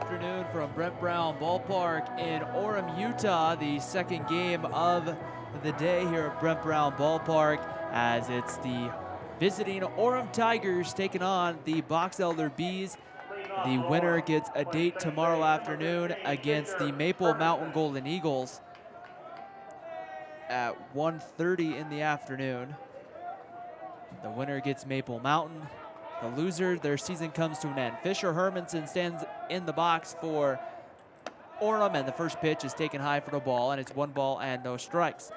afternoon from Brent Brown Ballpark in Orem, Utah. The second game of the day here at Brent Brown Ballpark, as it's the visiting Orem Tigers taking on the Box Elder Bees. The winner gets a date tomorrow afternoon against the Maple Mountain Golden Eagles at 1:30 in the afternoon. The winner gets Maple Mountain. The loser, their season comes to an end. Fisher Hermanson stands in the box for Orem, and the first pitch is taken high for the ball, and it's 1 ball and no strikes.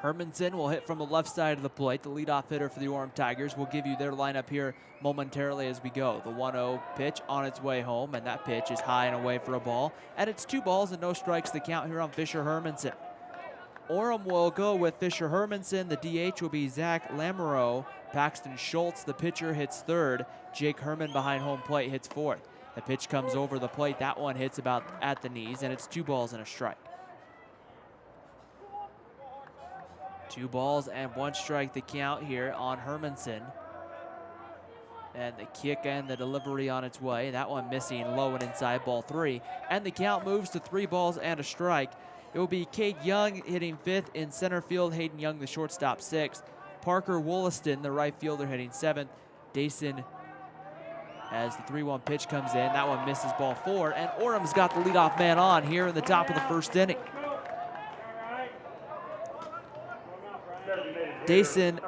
Hermanson will hit from the left side of the plate. The leadoff hitter for the Orem Tigers. Will give you their lineup here momentarily as we go. The 1-0 pitch on its way home, and that pitch is high and away for a ball, and it's 2 balls and no strikes to count here on Fisher Hermanson. Orem will go with Fisher Hermanson. The DH will be Zach Lamoureux. Paxton Schultz, the pitcher, hits third. Jake Herman behind home plate hits fourth. The pitch comes over the plate. That one hits about at the knees, and it's 2 balls and a strike. 2 balls and 1 strike to count here on Hermanson. And the kick and the delivery on its way. That one missing low and inside, ball 3. And the count moves to 3 balls and a strike. It will be Cade Young hitting 5th in center field. Hayden Young, the shortstop, 6th. Parker Wollaston, the right fielder, hitting 7th. Dason, as the 3-1 pitch comes in, that one misses, ball 4. And Orem's got the leadoff man on here in the top of the first inning. Dason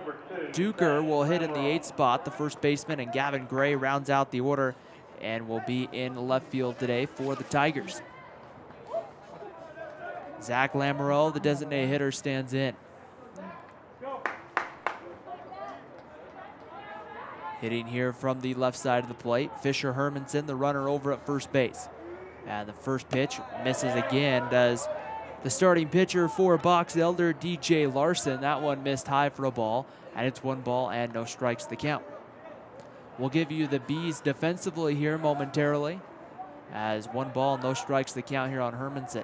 Duker will hit in the 8th spot, the first baseman, and Gavin Gray rounds out the order and will be in left field today for the Tigers. Zach Lamoureux, the designated hitter, stands in. Hitting here from the left side of the plate, Fisher Hermanson, the runner over at first base. And the first pitch misses again, does the starting pitcher for Box Elder, DJ Larson. That one missed high for a ball, and it's 1 ball and no strikes to count. We'll give you the Bees defensively here momentarily, as 1 ball, no strikes to count here on Hermanson.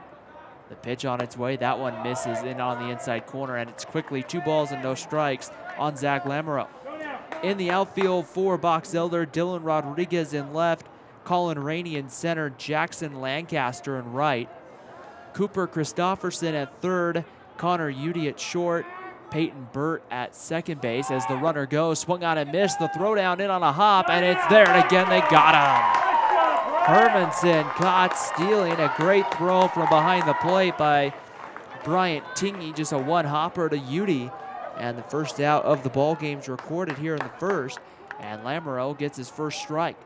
The pitch on its way, that one misses in on the inside corner, and it's quickly 2 balls and no strikes on Zach Lamoureux. In the outfield for Box Elder, Dylan Rodriguez in left, Colin Rainey in center, Jackson Lancaster in right, Cooper Christofferson at third, Connor Udy at short, Peyton Burt at second base. As the runner goes, swung on and missed, the throw down in on a hop, and it's there, and again they got him. Hermanson caught stealing, a great throw from behind the plate by Bryant Tingy, just a 1-hopper to Udy. And the first out of the ball game's recorded here in the first, and Lamoureux gets his first strike.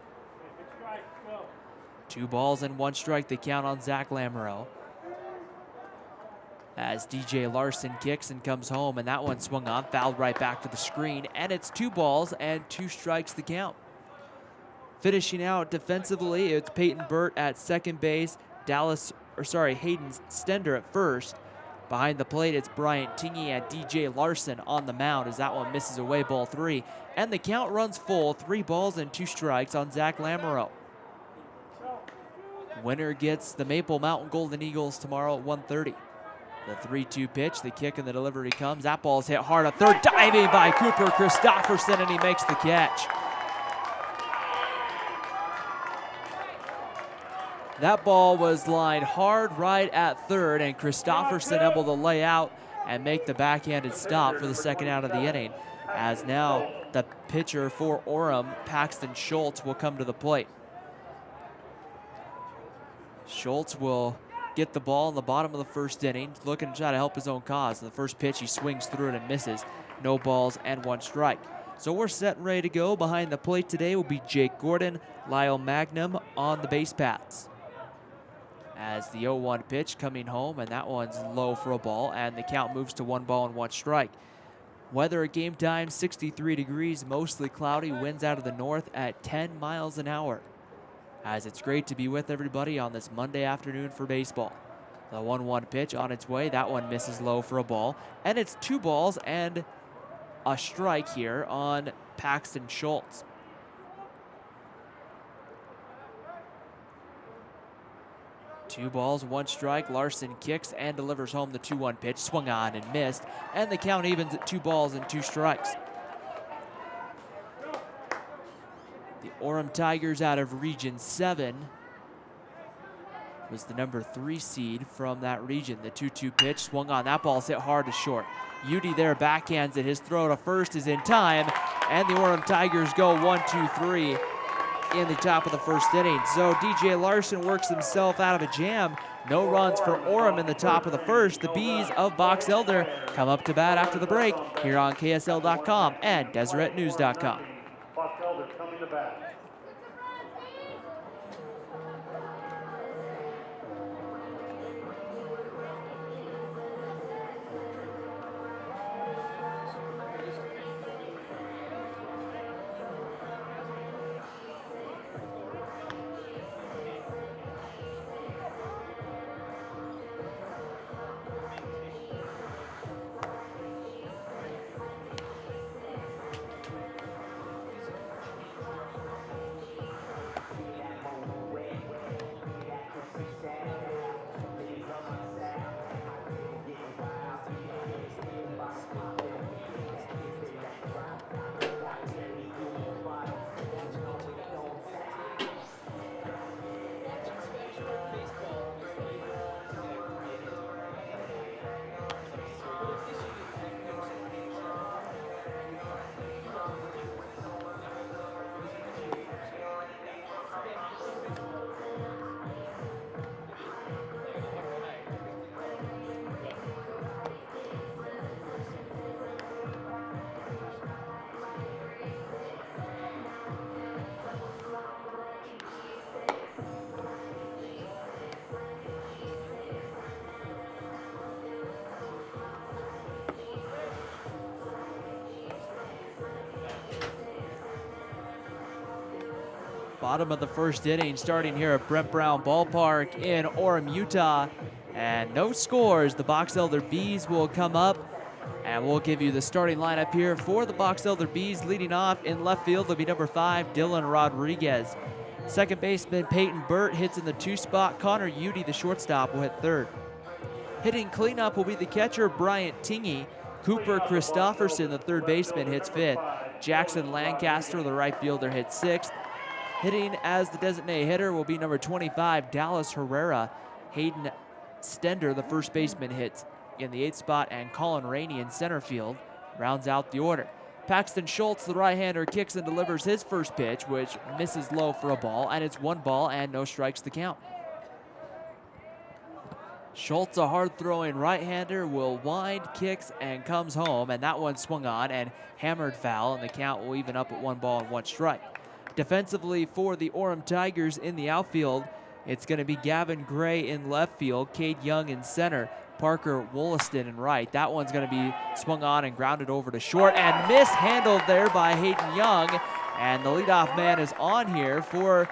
2 balls and 1 strike to count on Zach Lamoureux. As DJ Larson kicks and comes home, and that one swung on, fouled right back to the screen, and it's 2 balls and 2 strikes to count. Finishing out defensively, it's Peyton Burt at second base, Hayden Stender at first. Behind the plate, it's Bryant Tingy and DJ Larson on the mound, as that one misses away, ball 3. And the count runs full, 3 balls and 2 strikes on Zach Lamoureux. Winner gets the Maple Mountain Golden Eagles tomorrow at 1:30. The 3-2 pitch, the kick and the delivery comes. That ball's hit hard, a third, diving by Cooper Christofferson, and he makes the catch. That ball was lined hard right at third, and Christofferson able to lay out and make the backhanded stop for the second out of the inning. As now the pitcher for Orem, Paxton Schultz, will come to the plate. Schultz will get the ball in the bottom of the first inning, looking to try to help his own cause. The first pitch, he swings through it and misses. No balls and 1 strike. So we're set and ready to go. Behind the plate today will be Jake Gordon, Lyle Magnum on the base paths. As the 0-1 pitch coming home, and that one's low for a ball, and the count moves to 1 ball and 1 strike. Weather at game time, 63 degrees, mostly cloudy, winds out of the north at 10 miles an hour. As it's great to be with everybody on this Monday afternoon for baseball. The 1-1 pitch on its way, that one misses low for a ball, and it's 2 balls and a strike here on Paxton Schultz. 2 balls, 1 strike. Larson kicks and delivers home the 2-1 pitch. Swung on and missed. And the count evens at 2 balls and 2 strikes. The Orem Tigers out of Region 7 was the number 3 seed from that region. The 2-2 pitch swung on. That ball's hit hard to short. Udy there backhands it. His throw to first is in time, and the Orem Tigers go 1-2-3 in the top of the first inning. So DJ Larson works himself out of a jam. No runs for Orem in the top of the first. The Bees of Box Elder come up to bat after the break here on KSL.com and DeseretNews.com. Box Elder coming to bat. Bottom of the first inning, starting here at Brent Brown Ballpark in Orem, Utah. And no scores. The Box Elder Bees will come up, and we'll give you the starting lineup here for the Box Elder Bees. Leading off in left field will be number 5, Dylan Rodriguez. Second baseman Peyton Burt hits in the 2 spot. Connor Udy, the shortstop, will hit third. Hitting cleanup will be the catcher Bryant Tingy. Cooper Christofferson, the third baseman, hits fifth. Jackson Lancaster, the right fielder, hits sixth. Hitting as the designated hitter will be number 25, Dallas Herrera. Hayden Stender, the first baseman, hits in the 8th spot, and Colin Rainey in center field rounds out the order. Paxton Schultz, the right-hander, kicks and delivers his first pitch, which misses low for a ball, and it's 1 ball and no strikes to count. Schultz, a hard-throwing right-hander, will wind, kicks, and comes home, and that one swung on and hammered foul, and the count will even up at 1 ball and 1 strike. Defensively for the Orem Tigers in the outfield, it's going to be Gavin Gray in left field, Cade Young in center, Parker Wollaston in right. That one's going to be swung on and grounded over to short and mishandled there by Hayden Young. And the leadoff man is on here for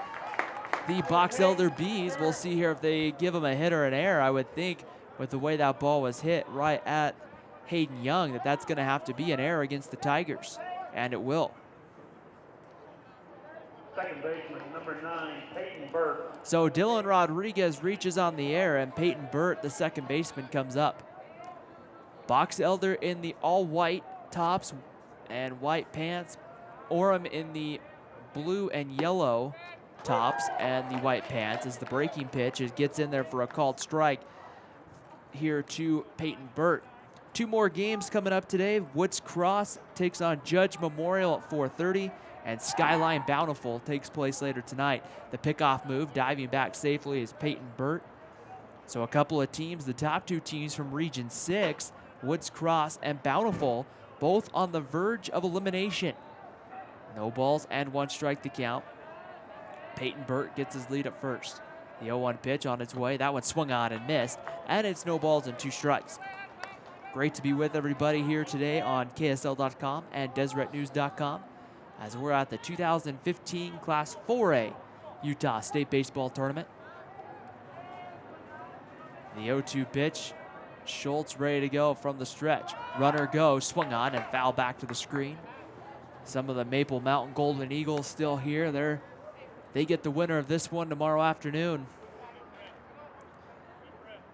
the Box Elder Bees. We'll see here if they give him a hit or an error. I would think with the way that ball was hit right at Hayden Young that's going to have to be an error against the Tigers, and it will. Second baseman, number 9, Peyton Burt. So Dylan Rodriguez reaches on the air, and Peyton Burt, the second baseman, comes up. Box Elder in the all-white tops and white pants. Orem in the blue and yellow tops and the white pants as the breaking pitch. It gets in there for a called strike here to Peyton Burt. 2 more games coming up today. Woods Cross takes on Judge Memorial at 4:30. And Skyline Bountiful takes place later tonight. The pickoff move, diving back safely, is Peyton Burt. So a couple of teams, the top 2 teams from Region 6, Woods Cross and Bountiful, both on the verge of elimination. No balls and 1 strike to count. Peyton Burt gets his lead at first. The 0-1 pitch on its way. That one swung on and missed. And it's no balls and 2 strikes. Great to be with everybody here today on KSL.com and DeseretNews.com. As we're at the 2015 Class 4A Utah State Baseball Tournament. The 0-2 pitch, Schultz ready to go from the stretch. Runner goes, swung on and foul back to the screen. Some of the Maple Mountain Golden Eagles still here. They get the winner of this one tomorrow afternoon.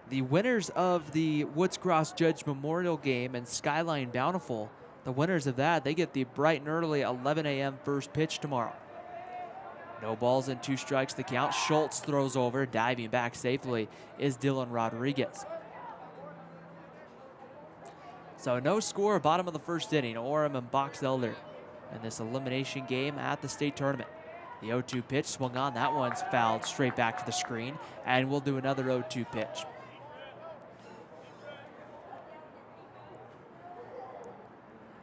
The winners of the Woods Cross Judge Memorial game and Skyline Bountiful, the winners of that, they get the bright and early 11 a.m. first pitch tomorrow. No balls and 2 strikes the count. Schultz throws over, diving back safely is Dylan Rodriguez. So no score, bottom of the first inning. Orem and Box Elder in this elimination game at the state tournament. The 0-2 pitch swung on. That one's fouled straight back to the screen, and we'll do another 0-2 pitch.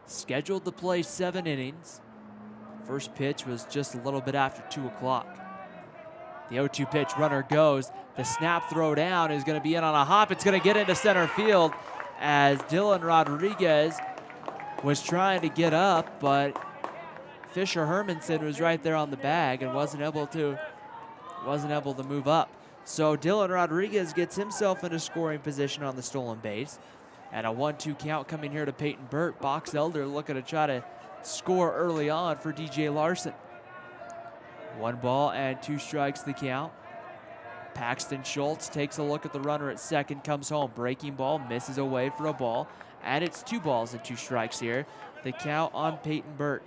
Scheduled to play 7 innings. First pitch was just a little bit after 2 o'clock. The 0-2 pitch, runner goes. The snap throw down is going to be in on a hop. It's going to get into center field as Dylan Rodriguez was trying to get up, but Fisher Hermanson was right there on the bag and wasn't able to move up. So Dylan Rodriguez gets himself into scoring position on the stolen base. And a 1-2 count coming here to Peyton Burt. Box Elder looking to try to score early on for DJ Larson. 1 ball and 2 strikes the count. Paxton Schultz takes a look at the runner at second, comes home. Breaking ball, misses away for a ball. And it's 2 balls and 2 strikes here. The count on Peyton Burt.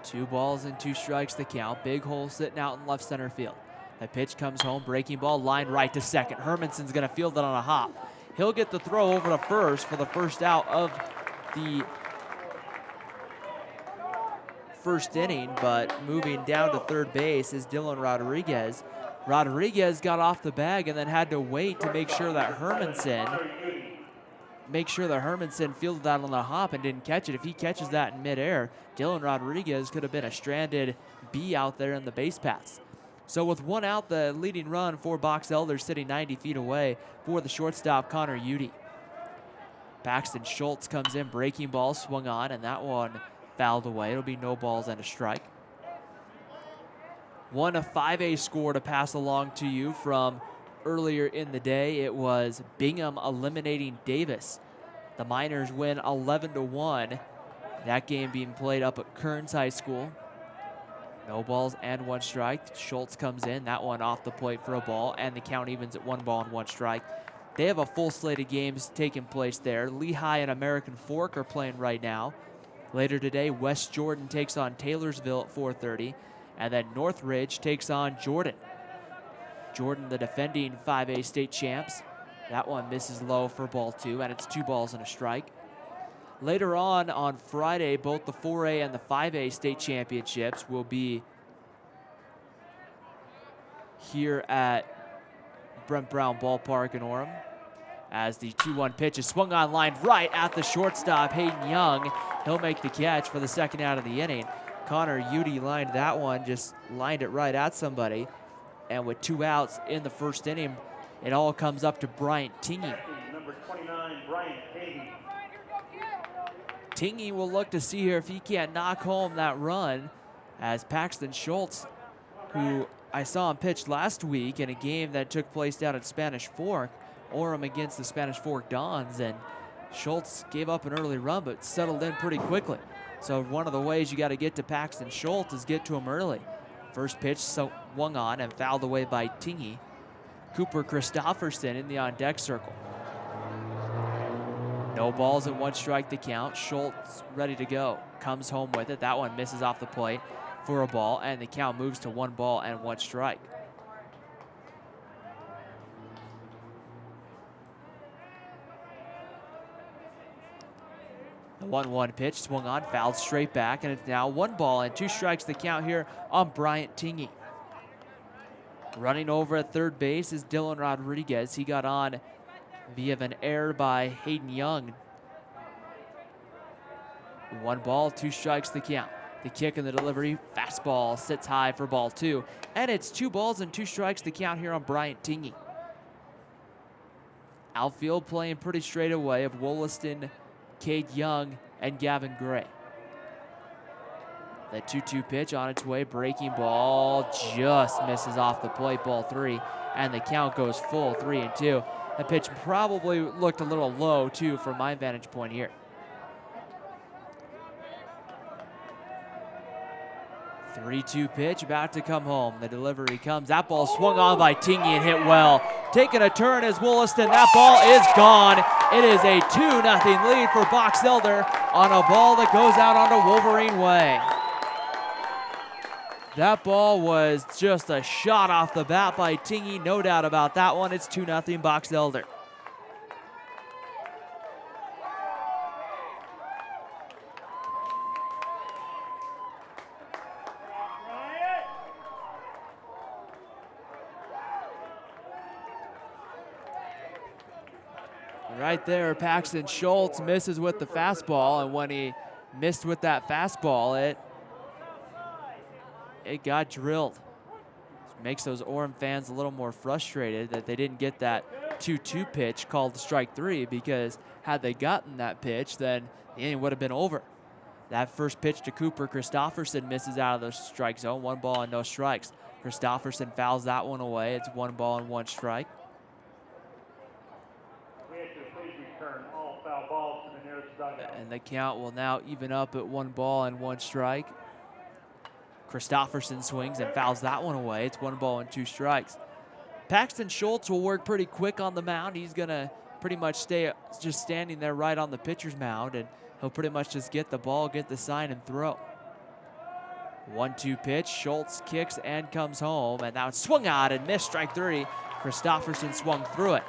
Two balls and 2 strikes the count. Big hole sitting out in left center field. The pitch comes home. Breaking ball, line right to second. Hermanson's going to field it on a hop. He'll get the throw over to first for the first out of the first inning, but moving down to third base is Dylan Rodriguez. Rodriguez got off the bag and then had to wait to make sure that Hermanson fielded that on the hop and didn't catch it. If he catches that in midair, Dylan Rodriguez could have been a stranded bee out there in the base paths. So with 1 out, the leading run for Box Elder sitting 90 feet away for the shortstop, Connor Udy. Paxton Schultz comes in, breaking ball swung on, and that one fouled away. It'll be no balls and a strike. 1 5A score to pass along to you from earlier in the day. It was Bingham eliminating Davis. The Miners win 11-1. That game being played up at Kearns High School. No balls and 1 strike. Schultz comes in. That one off the plate for a ball, and the count evens at 1 ball and 1 strike. They have a full slate of games taking place there. Lehigh and American Fork are playing right now. Later today, West Jordan takes on Taylorsville at 4:30, and then Northridge takes on Jordan. Jordan, the defending 5A state champs. That one misses low for ball 2, and it's 2 balls and a strike. Later on Friday, both the 4A and the 5A state championships will be here at Brent Brown Ballpark in Orem. As the 2-1 pitch is swung on line right at the shortstop, Hayden Young. He'll make the catch for the second out of the inning. Connor Udy lined that one, just lined it right at somebody. And with 2 outs in the first inning, it all comes up to Bryant Tingy. Number 29, Bryant Tingy. Tingy will look to see here if he can't knock home that run, as Paxton Schultz, who I saw him pitch last week in a game that took place down at Spanish Fork, Orem against the Spanish Fork Dons, and Schultz gave up an early run but settled in pretty quickly. So one of the ways you got to get to Paxton Schultz is get to him early. First pitch swung on and fouled away by Tingy. Cooper Christofferson in the on-deck circle. No balls and 1 strike to count. Schultz ready to go. Comes home with it. That one misses off the plate for a ball, and the count moves to 1 ball and 1 strike. The 1-1 pitch swung on, fouled straight back, and it's now 1 ball and 2 strikes to count here on Bryant Tingy. Running over at third base is Dylan Rodriguez. He got on via an error by Hayden Young. 1 ball, 2 strikes to count. The kick and the delivery, fastball sits high for ball 2, and it's 2 balls and 2 strikes to count here on Bryant Tingy. Outfield playing pretty straight away of Wollaston, Cade Young, and Gavin Gray. The 2-2 pitch on its way, breaking ball just misses off the plate, ball 3, and the count goes full 3-2. The pitch probably looked a little low too from my vantage point here. 3-2 pitch about to come home. The delivery comes. That ball swung on by Tingy and hit well. Taking a turn is Wollaston. That ball is gone. It is a 2-0 lead for Box Elder on a ball that goes out onto Wolverine Way. That ball was just a shot off the bat by Tingy, no doubt about that one. It's 2-0 Box Elder. Right there, Paxton Schultz misses with the fastball, and when he missed with that fastball, it got drilled. Makes those Orem fans a little more frustrated that they didn't get that 2-2 pitch called strike 3, because had they gotten that pitch, then the inning would have been over. That first pitch to Cooper Christofferson misses out of the strike zone. 1 ball and no strikes. Christofferson fouls that one away. It's 1 ball and 1 strike. And the count will now even up at 1 ball and 1 strike. Christofferson swings and fouls that one away. It's 1 ball and 2 strikes. Paxton Schultz will work pretty quick on the mound. He's going to pretty much stay just standing there right on the pitcher's mound, and he'll pretty much just get the ball, get the sign, and throw. 1-2 pitch. Schultz kicks and comes home, and now it's swung out and missed, strike 3. Christofferson swung through it.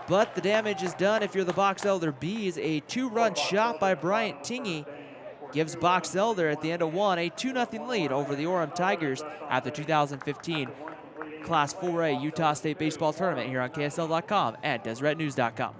But the damage is done if you're the Box Elder Bees. A 2-run shot by Bryant Tingy gives Box Elder at the end of 1 a 2-0 lead over the Orem Tigers at the 2015 Class 4A Utah State Baseball Tournament here on KSL.com and DeseretNews.com.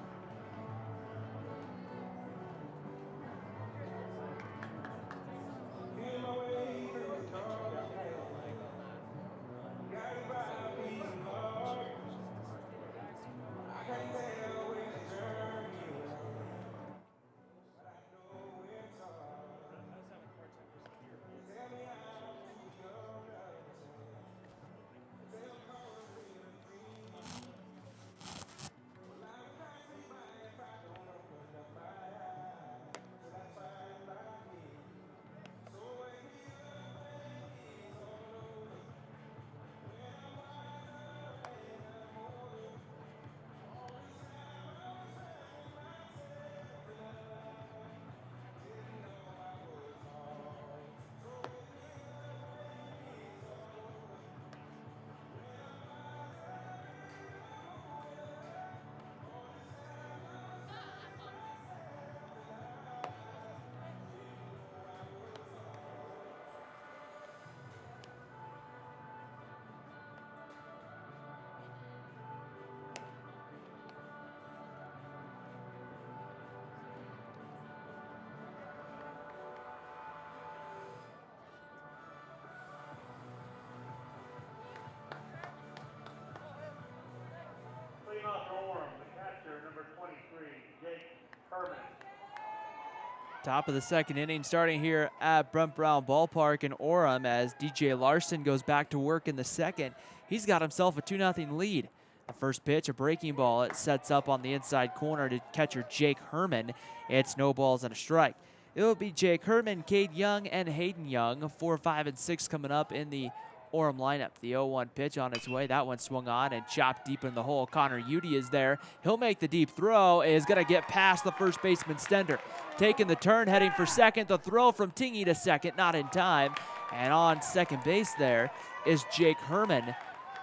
Top of the second inning starting here at Brent Brown Ballpark in Orem as DJ Larson goes back to work in the second. He's got himself a 2-0 lead. The first pitch, a breaking ball. It sets up on the inside corner to catcher Jake Herman. It's no balls and a strike. It'll be Jake Herman, Cade Young, and Hayden Young. 4, 5, and 6 coming up in the Orem lineup. The 0-1 pitch on its way. That one swung on and chopped deep in the hole. Connor Udy is there. He'll make the deep throw. Is going to get past the first baseman Stender. Taking the turn, heading for second. The throw from Tingy to second, not in time. And on second base there is Jake Herman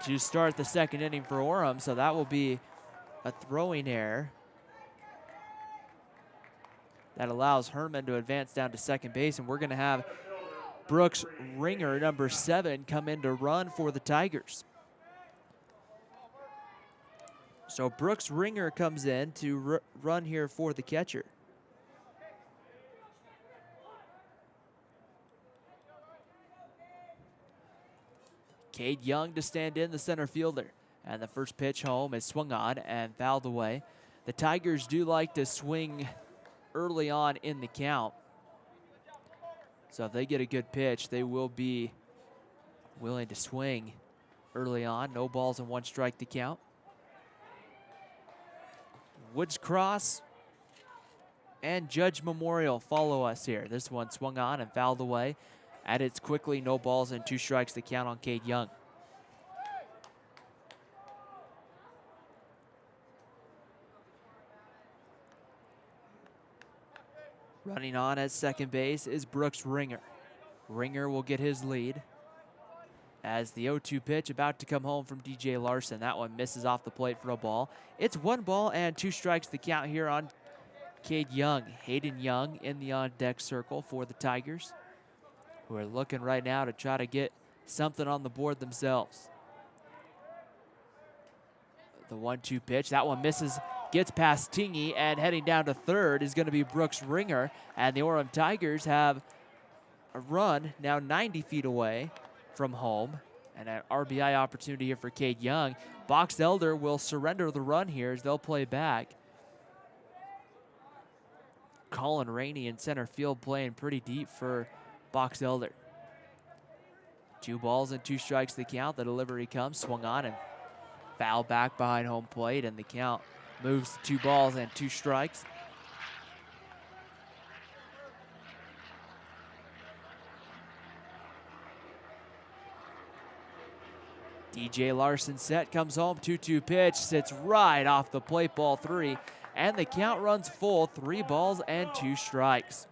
to start the second inning for Orem. So that will be a throwing error that allows Herman to advance down to second base. And we're going to have Brooks Ringer, number 7, come in to run for the Tigers. So Brooks Ringer comes in to run here for the catcher. Cade Young to stand in, the center fielder. And the first pitch home is swung on and fouled away. The Tigers do like to swing early on in the count. So if they get a good pitch, they will be willing to swing early on. No balls and 1 strike to count. Woods Cross and Judge Memorial follow us here. This one swung on and fouled away. At its quickly, no balls and 2 strikes to count on Cade Young. Running on at second base is Brooks Ringer. Ringer will get his lead as the 0-2 pitch about to come home from DJ Larson. That one misses off the plate for a ball. It's 1 ball and 2 strikes the count here on Cade Young. Hayden Young in the on-deck circle for the Tigers, who are looking right now to try to get something on the board themselves. The 1-2 pitch, that one misses, gets past Tingy, and heading down to third is going to be Brooks Ringer. And the Orem Tigers have a run now 90 feet away from home, and an RBI opportunity here for Cade Young. Box Elder will surrender the run here as they'll play back. Colin Rainey in center field playing pretty deep for Box Elder. 2 balls and 2 strikes the count. The delivery comes, swung on and foul back behind home plate, and the count moves to 2 balls and 2 strikes. DJ Larson set, comes home, 2-2 pitch, sits right off the plate, ball 3, and the count runs full, 3 balls and 2 strikes.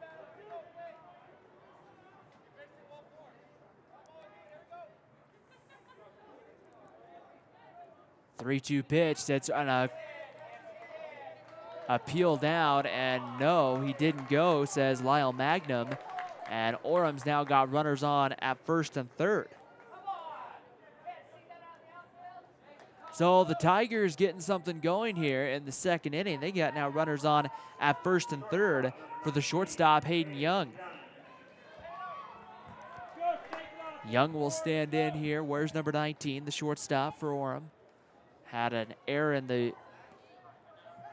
Three-two pitch, sits on a peel down, and no, he didn't go, says Lyle Magnum, and Orem's now got runners on at first and third. So the Tigers getting something going here in the second inning. They got now runners on at first and third for the shortstop, Hayden Young. Young will stand in here. Where's number 19, the shortstop for Orem? Had an error in the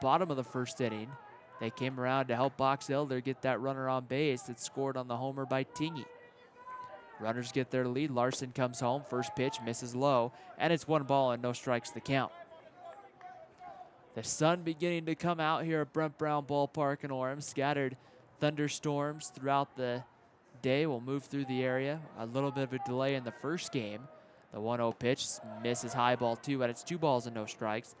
bottom of the first inning. They came around to help Box Elder get that runner on base that scored on the homer by Tingy. Runners get their lead. Larson comes home. First pitch misses low, and it's 1 ball and no strikes the count. The sun beginning to come out here at Brent Brown Ballpark in Orem. Scattered thunderstorms throughout the day will move through the area. A little bit of a delay in the first game. The 1-0 pitch misses high, ball 2, and it's 2 balls and no strikes.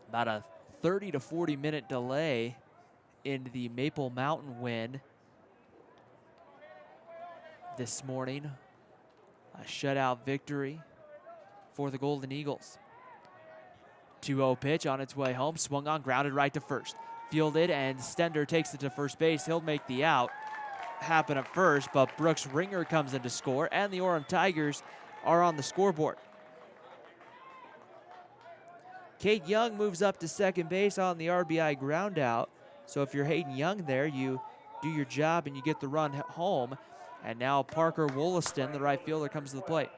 About a 30 to 40 minute delay in the Maple Mountain win this morning. A shutout victory for the Golden Eagles. 2-0 pitch on its way home, swung on, grounded right to first. Fielded, and Stender takes it to first base. He'll make the out happen at first, but Brooks Ringer comes in to score, and the Orem Tigers are on the scoreboard. Cade Young moves up to second base on the RBI ground out. So if you're Hayden Young there, you do your job and you get the run home. And now Parker Wollaston, the right fielder, comes to the plate.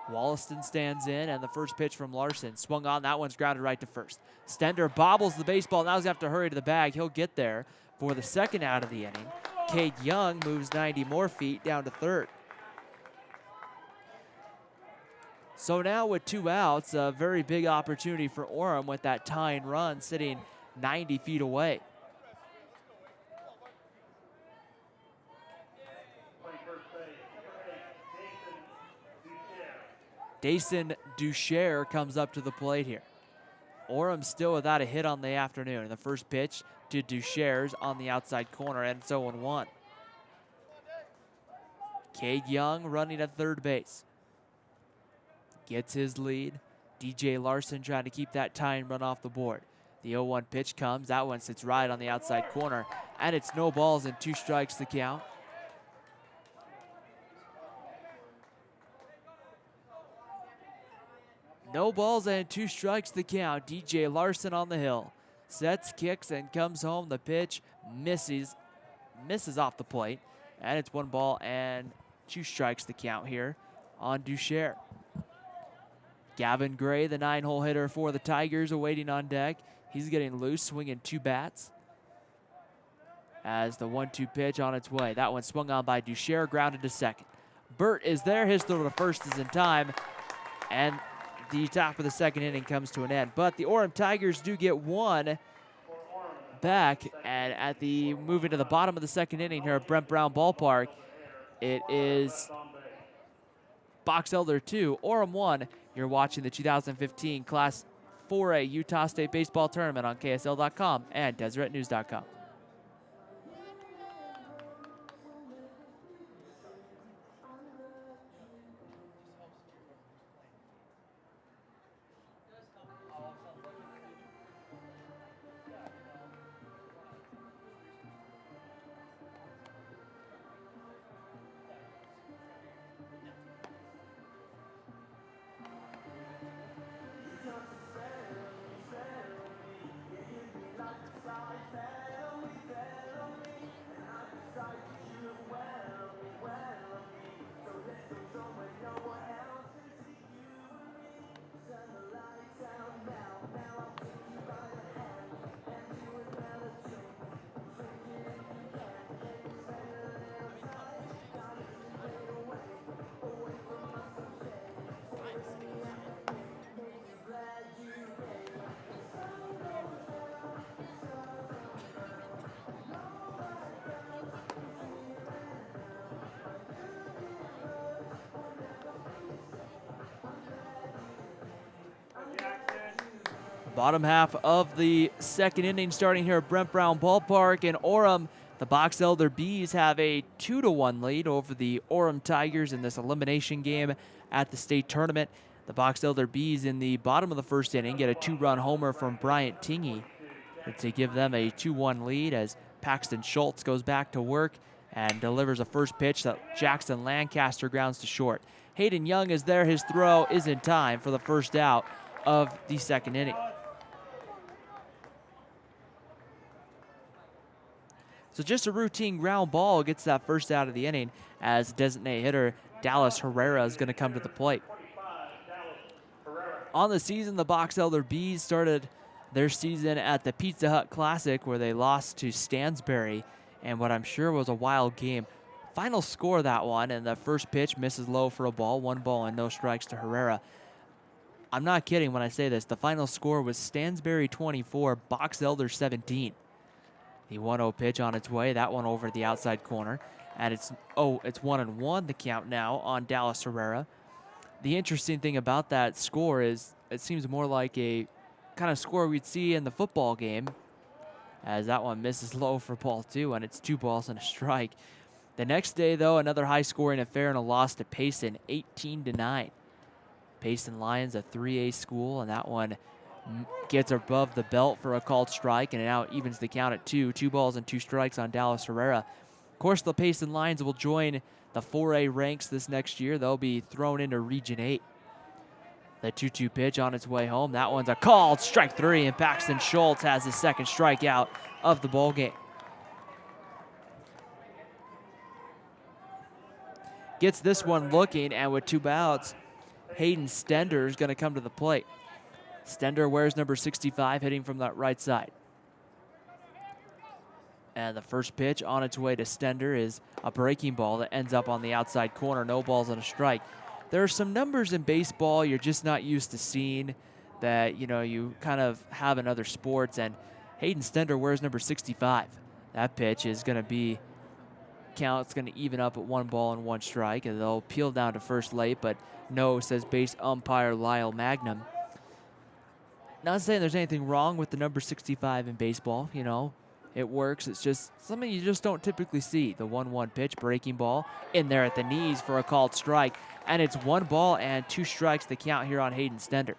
Wollaston stands in, and the first pitch from Larson. Swung on, that one's grounded right to first. Stender bobbles the baseball, now he's going to have to hurry to the bag. He'll get there for the second out of the inning. Cade Young moves 90 more feet down to third. So now with 2 outs, a very big opportunity for Orem with that tying run sitting 90 feet away. Dason Ducher comes up to the plate here. Orem still without a hit on the afternoon. The first pitch to Ducher's on the outside corner, and it's 0-1. Cade Young running at third base. Gets his lead. DJ Larson trying to keep that tying run off the board. The 0-1 pitch comes. That one sits right on the outside corner, and it's no balls and 2 strikes to count. No balls and 2 strikes to count. DJ Larson on the hill. Sets, kicks, and comes home. The pitch misses off the plate. And it's 1 ball and 2 strikes to count here on Ducher. Gavin Gray, the 9-hole hitter for the Tigers, awaiting on deck. He's getting loose, swinging 2 bats. As the 1-2 pitch on its way. That one swung on by Ducher, grounded to second. Burt is there. His throw to first is in time. And the top of the second inning comes to an end. But the Orem Tigers do get 1 back. And at the moving to the bottom of the second inning here at Brent Brown Ballpark, it is Box Elder 2, Orem 1. You're watching the 2015 Class 4A Utah State Baseball Tournament on KSL.com and DeseretNews.com. Bottom half of the second inning starting here at Brent Brown Ballpark in Orem. The Box Elder Bees have a 2-1 lead over the Orem Tigers in this elimination game at the state tournament. The Box Elder Bees in the bottom of the first inning get a 2-run homer from Bryant Tingy to give them a 2-1 lead as Paxton Schultz goes back to work and delivers a first pitch that Jackson Lancaster grounds to short. Hayden Young is there. His throw is in time for the first out of the second inning. So just a routine ground ball gets that first out of the inning as designated hitter Dallas Herrera is going to come to the plate. On the season, the Box Elder Bees started their season at the Pizza Hut Classic where they lost to Stansbury and what I'm sure was a wild game. Final score of that one, and the first pitch misses low for a ball, 1 ball and no strikes to Herrera. I'm not kidding when I say this. The final score was Stansbury 24, Box Elder 17. The 1-0 pitch on its way, that one over the outside corner. And it's 1-1 the count now on Dallas Herrera. The interesting thing about that score is it seems more like a kind of score we'd see in the football game, as that one misses low for ball 2, and it's 2 balls and a strike. The next day, though, another high-scoring affair and a loss to Payson, 18-9. Payson Lions, a 3A school, and that one gets above the belt for a called strike, and it now evens the count at 2 balls and 2 strikes on Dallas Herrera. Of course, the Payson Lions will join the 4A ranks this next year. They'll be thrown into Region 8. The 2-2 pitch on its way home. That one's a called strike 3, and Paxton Schultz has his second strikeout of the ball game. Gets this one looking, and with 2 outs, Hayden Stender is going to come to the plate. Stender wears number 65, hitting from that right side. And the first pitch on its way to Stender is a breaking ball that ends up on the outside corner. No balls and a strike. There are some numbers in baseball you're just not used to seeing that, you kind of have in other sports. And Hayden Stender wears number 65. That pitch is going to be count's going to even up at 1 ball and 1 strike. And they'll peel down to first late, but no, says base umpire Lyle Magnum. Not saying there's anything wrong with the number 65 in baseball, It works. It's just something you just don't typically see. The 1-1 pitch, breaking ball, in there at the knees for a called strike. And it's 1 ball and 2 strikes the count here on Hayden Stender.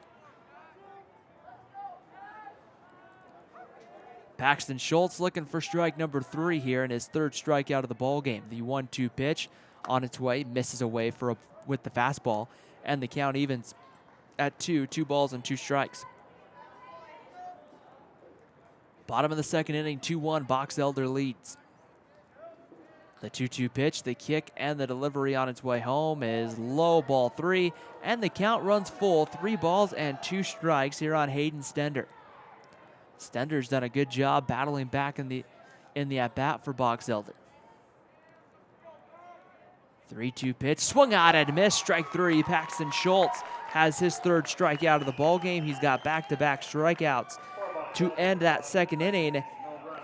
Paxton Schultz looking for strike number 3 here and his 3rd strikeout of the ball game. The 1-2 pitch on its way, misses away with the fastball. And the count evens at 2 balls and 2 strikes. Bottom of the second inning, 2-1, Box Elder leads. The 2-2 pitch, the kick, and the delivery on its way home is low, ball 3, and the count runs full, 3 balls and 2 strikes here on Hayden Stender. Stender's done a good job battling back in the at-bat for Box Elder. 3-2 pitch, swung out and missed, strike 3. Paxton Schultz has his 3rd strikeout of the ball game. He's got back-to-back strikeouts to end that second inning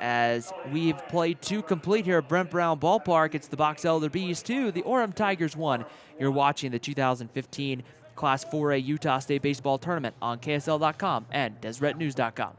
as we've played 2 complete here at Brent Brown Ballpark. It's the Box Elder Bees 2, the Orem Tigers 1. You're watching the 2015 Class 4A Utah State Baseball Tournament on KSL.com and DeseretNews.com.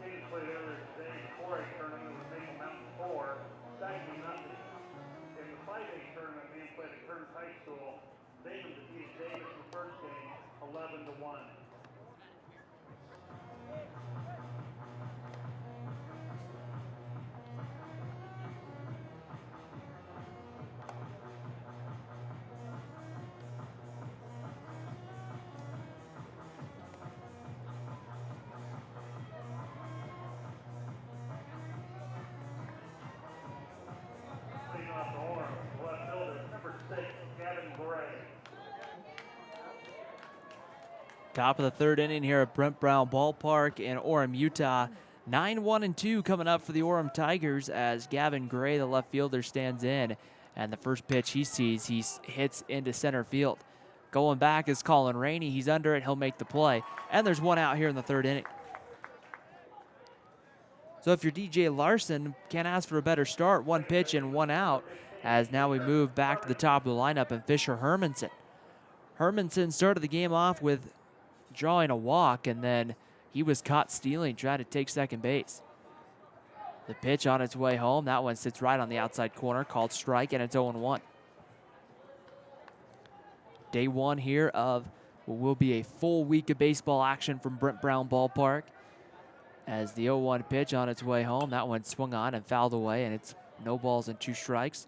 Games played earlier today, the 4A tournament with Maple Mountain 4, Dynasty nothing. In the 5A tournament being played at Kearns High School, David defeated Davis in the first game, 11-1. Leading off the Orem, the left fielder, number 6, Gavin Gray. Top of the third inning here at Brent Brown Ballpark in Orem, Utah. 9-1-2 coming up for the Orem Tigers as Gavin Gray, the left fielder, stands in. And the first pitch he sees, he hits into center field. Going back is Colin Rainey. He's under it. He'll make the play. And there's one out here in the third inning. So if you're DJ Larson, can't ask for a better start. One pitch and one out, as now we move back to the top of the lineup and Fisher Hermanson. Hermanson started the game off with drawing a walk, and then he was caught stealing, tried to take second base. The pitch on its way home, that one sits right on the outside corner, called strike, and it's 0-1. Day one here of what will be a full week of baseball action from Brent Brown Ballpark. As the 0-1 pitch on its way home, that one swung on and fouled away, and it's no balls and 2 strikes.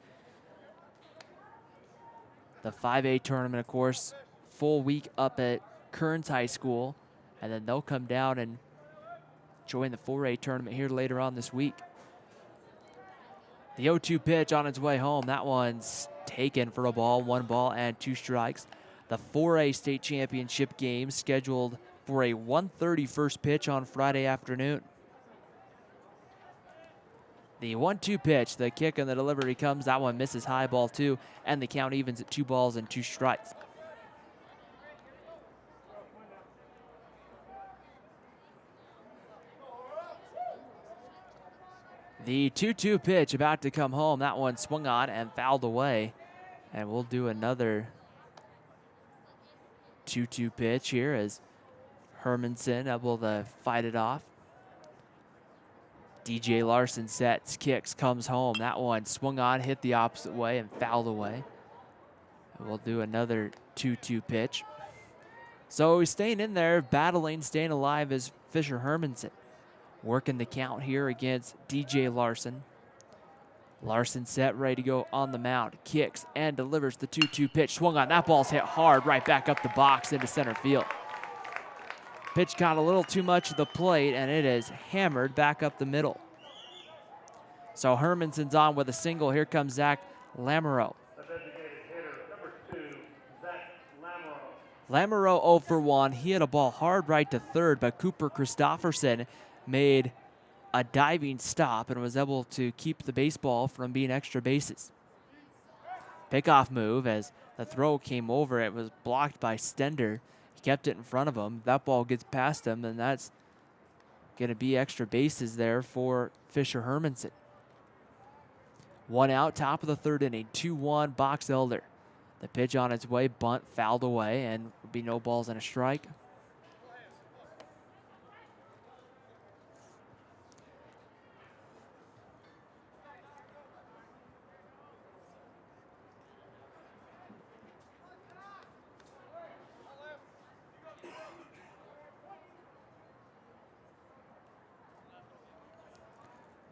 The 5A tournament, of course, full week up at Kearns High School, and then they'll come down and join the 4A tournament here later on this week. The 0-2 pitch on its way home, that one's taken for a ball, 1 ball and 2 strikes. The 4A state championship game scheduled for a 1:30 first pitch on Friday afternoon. The 1-2 pitch, the kick and the delivery comes, that one misses high, ball 2, and the count evens at 2 balls and 2 strikes. The 2-2 pitch about to come home. That one swung on and fouled away. And we'll do another 2-2 pitch here as Hermanson able to fight it off. DJ Larson sets, kicks, comes home. That one swung on, hit the opposite way, and fouled away. And we'll do another 2-2 pitch. So he's staying in there, battling, staying alive is Fisher Hermanson. Working the count here against DJ Larson. Larson set, ready to go on the mound. Kicks and delivers the 2-2 pitch. Swung on. That ball's hit hard right back up the box into center field. Pitch caught a little too much of the plate, and it is hammered back up the middle. So Hermanson's on with a single. Here comes Zach Lamoureux. Lamoureux 0 for 1. He hit a ball hard right to third, but Cooper Christofferson made a diving stop and was able to keep the baseball from being extra bases. Pickoff move as the throw came over. It was blocked by Stender. He kept it in front of him. That ball gets past him, and that's going to be extra bases there for Fisher Hermanson. 1 out, top of the third inning. 2-1, Box Elder. The pitch on its way, bunt, fouled away, and would be no balls and a strike.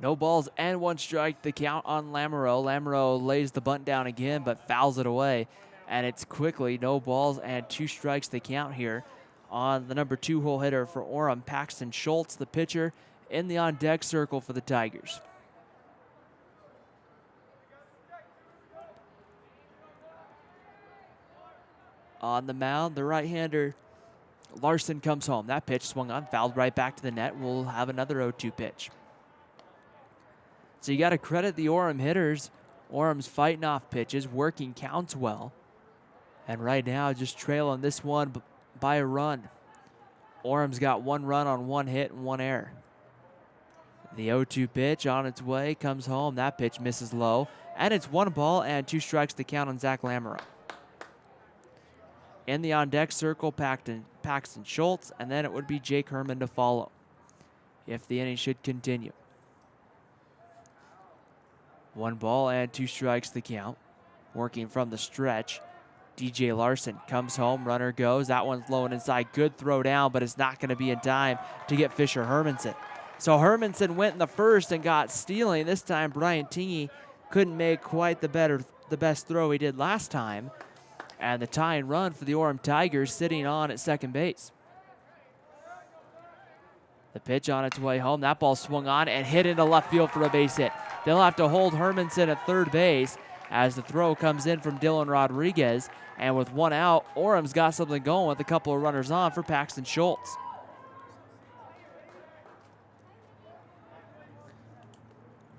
No balls and 1 strike, the count on Lamoureux. Lamoureux lays the bunt down again, but fouls it away. And it's quickly no balls and 2 strikes, the count here on the number 2 hole hitter for Orem, Paxton Schultz. The pitcher in the on-deck circle for the Tigers. On the mound, the right-hander Larson comes home. That pitch swung on, fouled right back to the net. We'll have another 0-2 pitch. So you got to credit the Orem hitters. Orem's fighting off pitches, working counts well. And right now, just trailing this one by a run. Orem's got 1 run on 1 hit and 1 error. The 0-2 pitch on its way, comes home. That pitch misses low. And it's 1 ball and 2 strikes to count on Zach Lamoureux. In the on-deck circle, Paxton Schultz, and then it would be Jake Herman to follow if the inning should continue. 1 ball and 2 strikes to count. Working from the stretch, DJ Larson comes home, runner goes. That one's low and inside. Good throw down, but it's not going to be in time to get Fisher Hermanson. So Hermanson went in the first and got stealing. This time, Brian Tingy couldn't make quite the best throw he did last time. And the tying run for the Orem Tigers sitting on at second base. The pitch on its way home. That ball swung on and hit into left field for a base hit. They'll have to hold Hermanson at third base as the throw comes in from Dylan Rodriguez. And with 1 out, Orem's got something going with a couple of runners on for Paxton Schultz.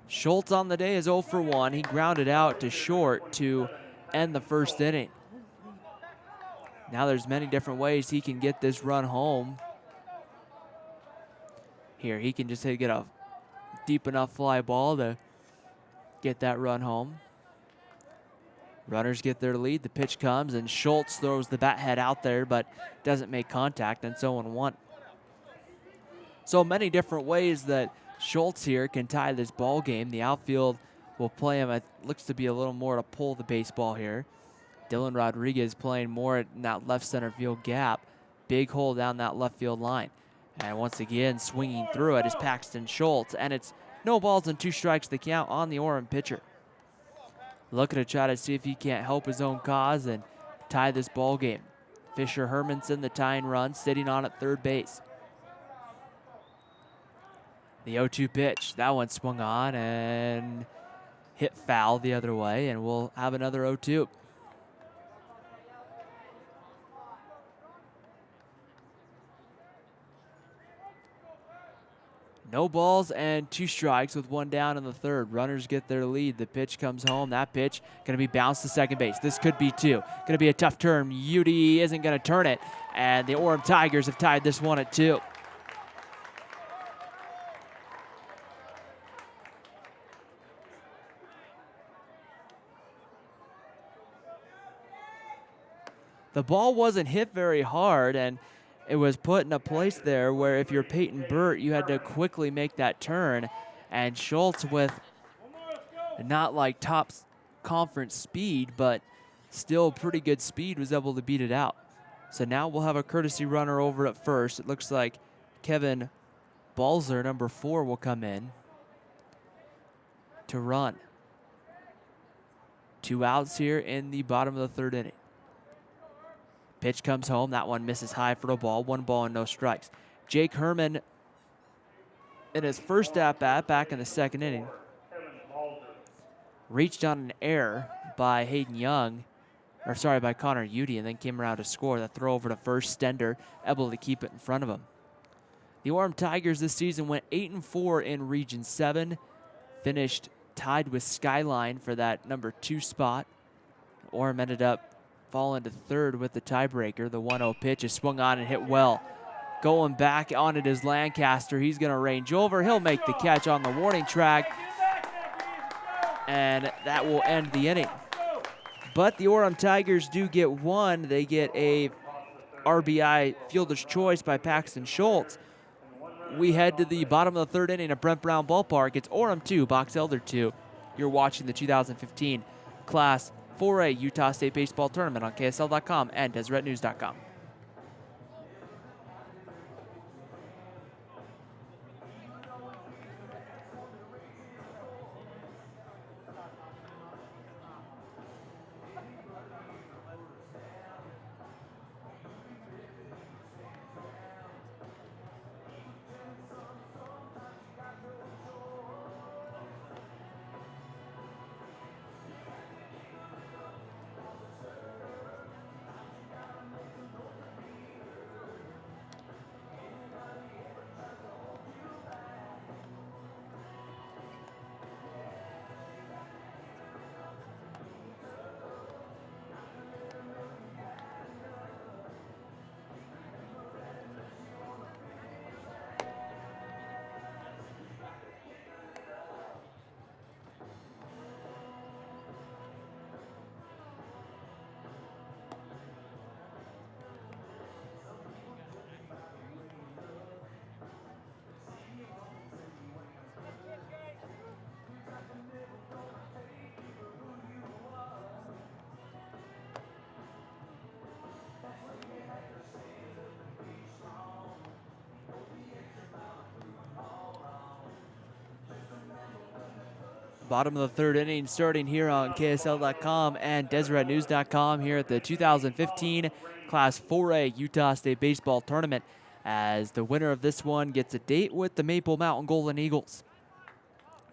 Schultz on the day is 0 for 1. He grounded out to short to end the first inning. Now there's many different ways he can get this run home. Here, he can just get a deep enough fly ball to get that run home. Runners get their lead. The pitch comes, and Schultz throws the bat head out there, but doesn't make contact, and it's 0-1. So many different ways that Schultz here can tie this ball game. The outfield will play him. It looks to be a little more to pull the baseball here. Dylan Rodriguez playing more in that left center field gap. Big hole down that left field line. And once again, swinging through it is Paxton Schultz. And it's no balls and 2 strikes to count on the Orem pitcher. Looking to try to see if he can't help his own cause and tie this ball game. Fisher Hermanson, the tying run, sitting on at third base. The 0-2 pitch. That one swung on and hit foul the other way. And we'll have another 0-2. No balls and 2 strikes with 1 down in the third. Runners get their lead. The pitch comes home. That pitch going to be bounced to second base. This could be 2. Going to be a tough turn. UD isn't going to turn it. And the Orem Tigers have tied this one at 2. The ball wasn't hit very hard, and it was put in a place there where if you're Peyton Burt, you had to quickly make that turn. And Schultz, with not like top conference speed, but still pretty good speed, was able to beat it out. So now we'll have a courtesy runner over at first. It looks like Kevin Balzer, number 4, will come in to run. 2 outs here in the bottom of the 3rd inning. Pitch comes home. That one misses high for a ball. 1 ball and no strikes. Jake Herman, in his first at-bat back in the 2nd inning, reached on an error by Hayden Young, by Connor Udy, and then came around to score. The throw over to first, Stender able to keep it in front of him. The Orem Tigers this season went 8-4 in Region 7, finished tied with Skyline for that number 2 spot. Orem ended up falling to 3rd with the tiebreaker. The 1-0 pitch is swung on and hit well. Going back on it is Lancaster. He's going to range over. He'll make the catch on the warning track, and that will end the inning. But the Orem Tigers do get 1. They get a RBI fielder's choice by Paxton Schultz. We head to the bottom of the 3rd inning at Brent Brown Ballpark. It's Orem 2, Box Elder 2. You're watching the 2015 Class 4A Utah State Baseball Tournament on KSL.com and DeseretNews.com. Bottom of the third inning starting here on KSL.com and DeseretNews.com here at the 2015 Class 4A Utah State Baseball Tournament, as the winner of this one gets a date with the Maple Mountain Golden Eagles.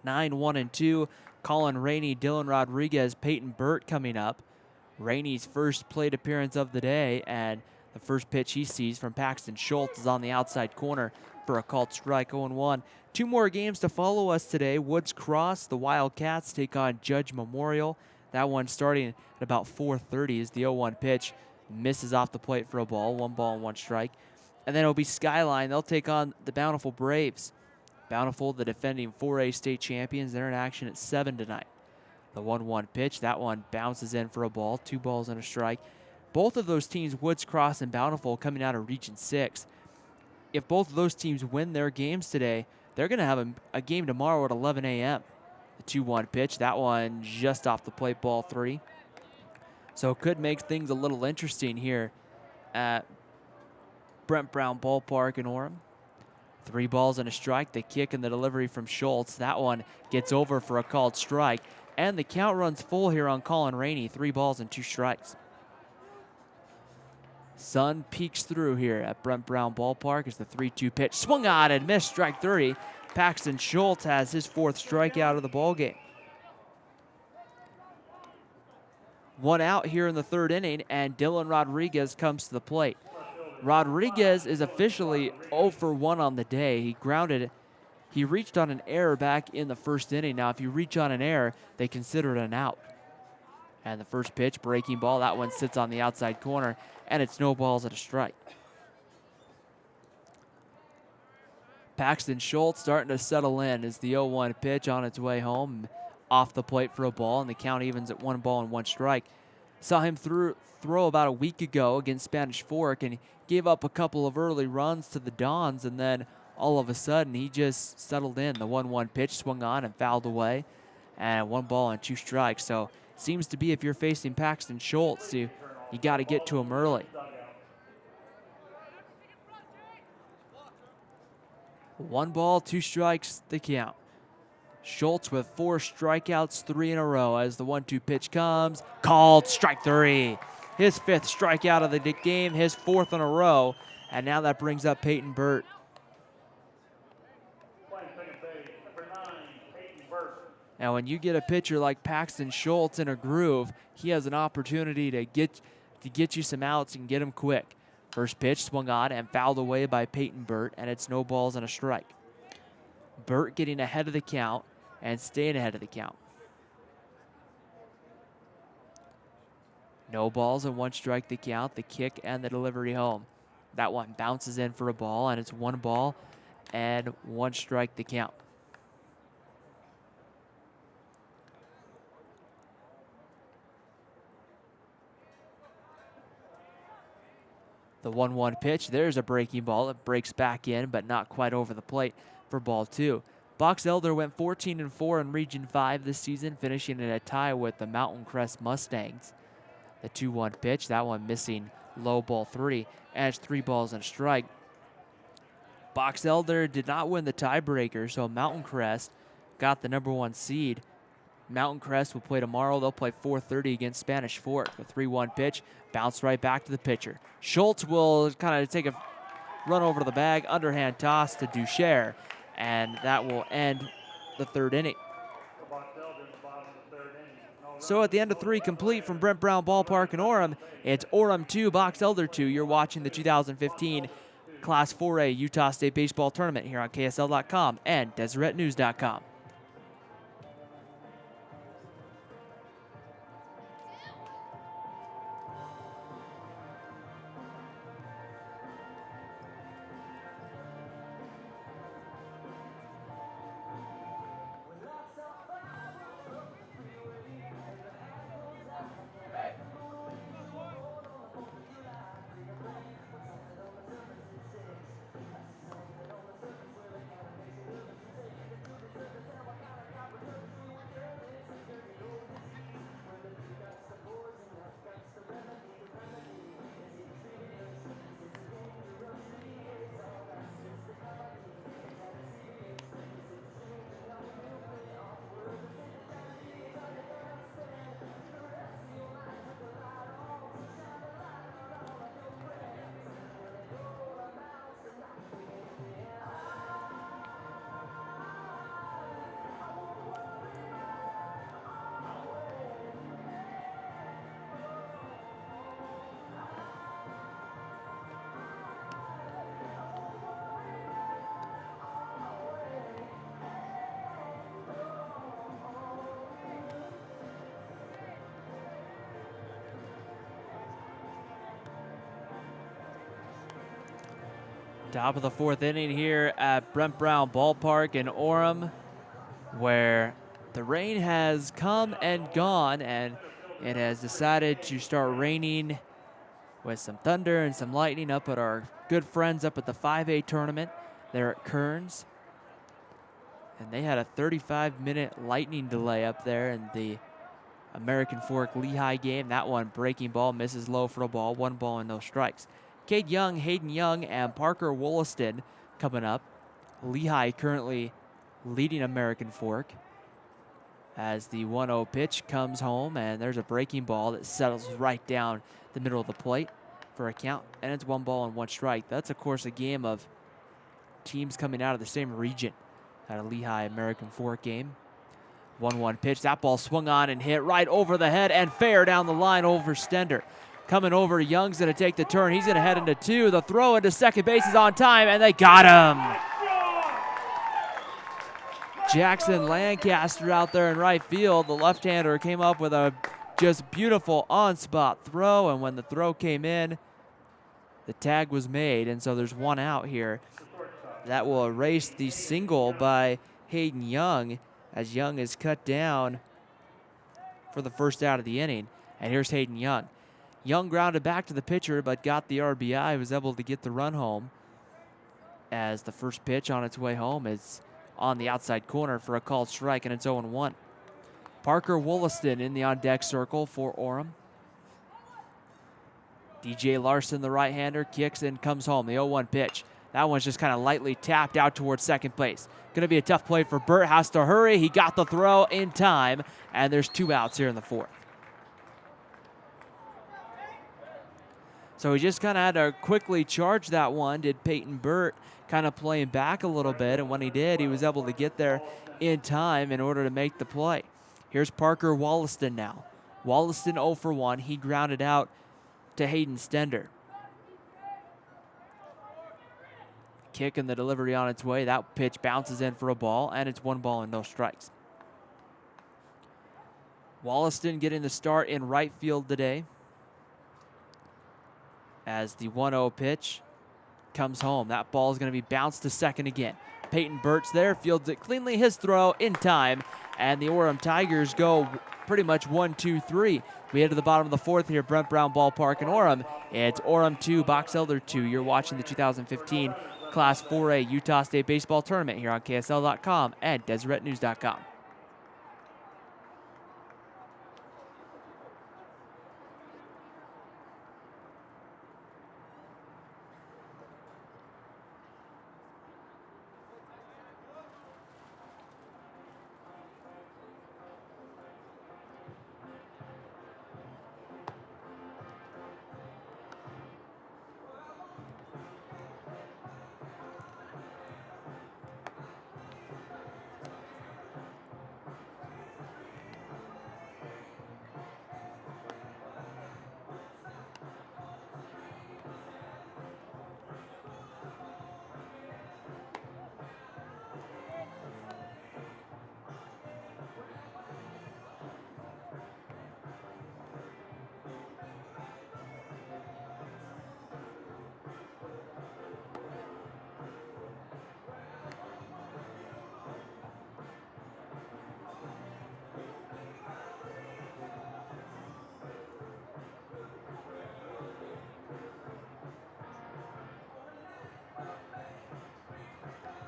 9-1-2, Colin Rainey, Dylan Rodriguez, Peyton Burt coming up. Rainey's first plate appearance of the day, and the first pitch he sees from Paxton Schultz is on the outside corner for a called strike. 0-1. Two more games to follow us today. Woods Cross, the Wildcats take on Judge Memorial. That one starting at about 4:30 as the 0-1 pitch misses off the plate for a ball. 1 ball and 1 strike. And then it'll be Skyline. They'll take on the Bountiful Braves. Bountiful, the defending 4A state champions. They're in action at 7 tonight. The 1-1 pitch, that one bounces in for a ball. 2 balls and a strike. Both of those teams, Woods Cross and Bountiful, coming out of Region 6. If both of those teams win their games today, they're going to have a game tomorrow at 11 a.m. The 2-1 pitch, that one just off the plate, ball 3. So it could make things a little interesting here at Brent Brown Ballpark in Orem. 3 balls and a strike. The kick and the delivery from Schultz. That one gets over for a called strike. And the count runs full here on Colin Rainey. 3 balls and 2 strikes. Sun peeks through here at Brent Brown Ballpark as the 3-2 pitch swung on and missed, strike 3. Paxton Schultz has his 4th strikeout of the ballgame. 1 out here in the 3rd inning, and Dylan Rodriguez comes to the plate. Rodriguez is officially 0 for 1 on the day. He reached on an error back in the 1st inning. Now, if you reach on an error, they consider it an out. And the first pitch, breaking ball, that one sits on the outside corner, and it's no balls and a strike. Paxton Schultz starting to settle in as the 0-1 pitch on its way home, off the plate for a ball, and the count evens at 1 ball and 1 strike. Saw him throw about a week ago against Spanish Fork, and gave up a couple of early runs to the Dons, and then all of a sudden he just settled in. The 1-1 pitch swung on and fouled away, and 1 ball and 2 strikes. So seems to be if you're facing Paxton Schultz, you got to get to him early. 1 ball, 2 strikes, the count. Schultz with 4 strikeouts, 3 in a row as the 1-2 pitch comes. Called strike 3. His 5th strikeout of the game, his 4th in a row. And now that brings up Peyton Burt. Now when you get a pitcher like Paxton Schultz in a groove, he has an opportunity to get you some outs and get him quick. First pitch swung on and fouled away by Peyton Burt, and it's no balls and a strike. Burt getting ahead of the count and staying ahead of the count. No balls and 1 strike the count, the kick and the delivery home. That one bounces in for a ball, and it's 1 ball and 1 strike the count. The 1-1 pitch, there's a breaking ball. It breaks back in, but not quite over the plate for ball 2. Box Elder went 14-4 in Region 5 this season, finishing in a tie with the Mountain Crest Mustangs. The 2-1 pitch, that one missing low, ball 3, and it's 3 balls and a strike. Box Elder did not win the tiebreaker, so Mountain Crest got the number 1 seed. Mountain Crest will play tomorrow. They'll play 4:30 against Spanish Fork. The 3-1 pitch, bounce right back to the pitcher. Schultz will kind of take a run over to the bag, underhand toss to Ducher, and that will end the 3rd inning. So at the end of 3 complete from Brent Brown Ballpark in Orem, it's Orem 2, Box Elder 2. You're watching the 2015 Class 4A Utah State Baseball Tournament here on KSL.com and DeseretNews.com. Top of the fourth inning here at Brent Brown Ballpark in Orem, where the rain has come and gone, and it has decided to start raining with some thunder and some lightning up at our good friends up at the 5A tournament there at Kearns. And they had a 35-minute lightning delay up there in the American Fork Lehigh game. That one breaking ball, misses low for a ball, 1 ball and no strikes. Cade Young, Hayden Young, and Parker Wollaston coming up. Lehigh currently leading American Fork as the 1-0 pitch comes home, and there's a breaking ball that settles right down the middle of the plate for a count, and it's 1 ball and 1 strike. That's, of course, a game of teams coming out of the same region at a Lehigh American Fork game. 1-1 pitch. That ball swung on and hit right over the head and fair down the line over Stender. Coming over, Young's going to take the turn. He's going to head into 2. The throw into second base is on time, and they got him. Jackson Lancaster out there in right field. The left-hander came up with a just beautiful on-spot throw, and when the throw came in, the tag was made, and so there's 1 out here. That will erase the single by Hayden Young, as Young is cut down for the first out of the inning. And here's Hayden Young. Young grounded back to the pitcher, but got the RBI, was able to get the run home, as the first pitch on its way home is on the outside corner for a called strike, and it's 0-1. Parker Wollaston in the on-deck circle for Orem. DJ Larson, the right-hander, kicks and comes home. The 0-1 pitch. That one's just kind of lightly tapped out towards second base. Going to be a tough play for Burt. Has to hurry. He got the throw in time, and there's 2 outs here in the 4th. So he just kind of had to quickly charge that one. Did Peyton Burt, kind of playing back a little bit, and when he did, he was able to get there in time in order to make the play. Here's Parker Wollaston now. Wollaston 0 for 1. He grounded out to Hayden Stender. Kick and the delivery on its way. That pitch bounces in for a ball, and it's 1 ball and no strikes. Wollaston getting the start in right field today, as the 1-0 pitch comes home. That ball is going to be bounced to second again. Peyton Burt's there, fields it cleanly, his throw in time, and the Orem Tigers go pretty much 1-2-3. We head to the bottom of the 4th here, Brent Brown Ballpark in Orem. It's Orem 2, Box Elder 2. You're watching the 2015 Class 4A Utah State Baseball Tournament here on KSL.com and DeseretNews.com.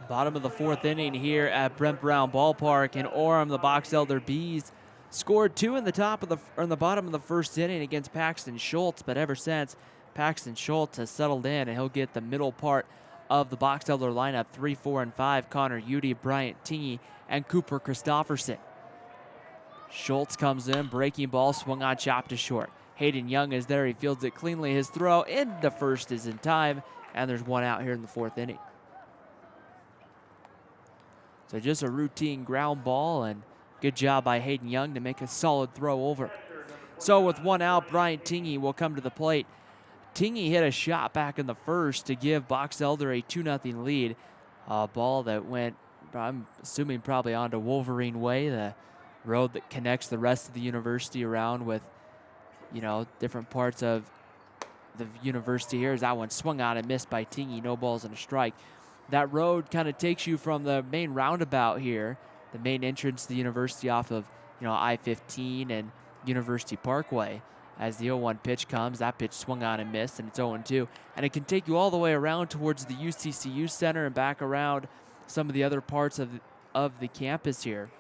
Bottom of the 4th inning here at Brent Brown Ballpark in Orem. The Box Elder Bees scored 2 in the bottom of the 1st inning against Paxton Schultz, but ever since, Paxton Schultz has settled in, and he'll get the middle part of the Box Elder lineup. 3, 4, and 5, Connor Udy, Bryant Tingy, and Cooper Christofferson. Schultz comes in, breaking ball, swung on, chopped to short. Hayden Young is there, he fields it cleanly. His throw into first is in time, and there's 1 out here in the 4th inning. So just a routine ground ball, and good job by Hayden Young to make a solid throw over. So with 1 out, Bryant Tingy will come to the plate. Tingy hit a shot back in the 1st to give Box Elder a 2-0 lead. A ball that went, I'm assuming, probably onto Wolverine Way, the road that connects the rest of the university around with, you know, different parts of the University here, as that one swung on and missed by Tingy. No balls and a strike. That road kind of takes you from the main roundabout here, the main entrance to the University off of, I-15 and University Parkway. As the 0-1 pitch comes, that pitch swung on and missed, and it's 0-2. And it can take you all the way around towards the UCCU Center and back around some of the other parts of the campus here.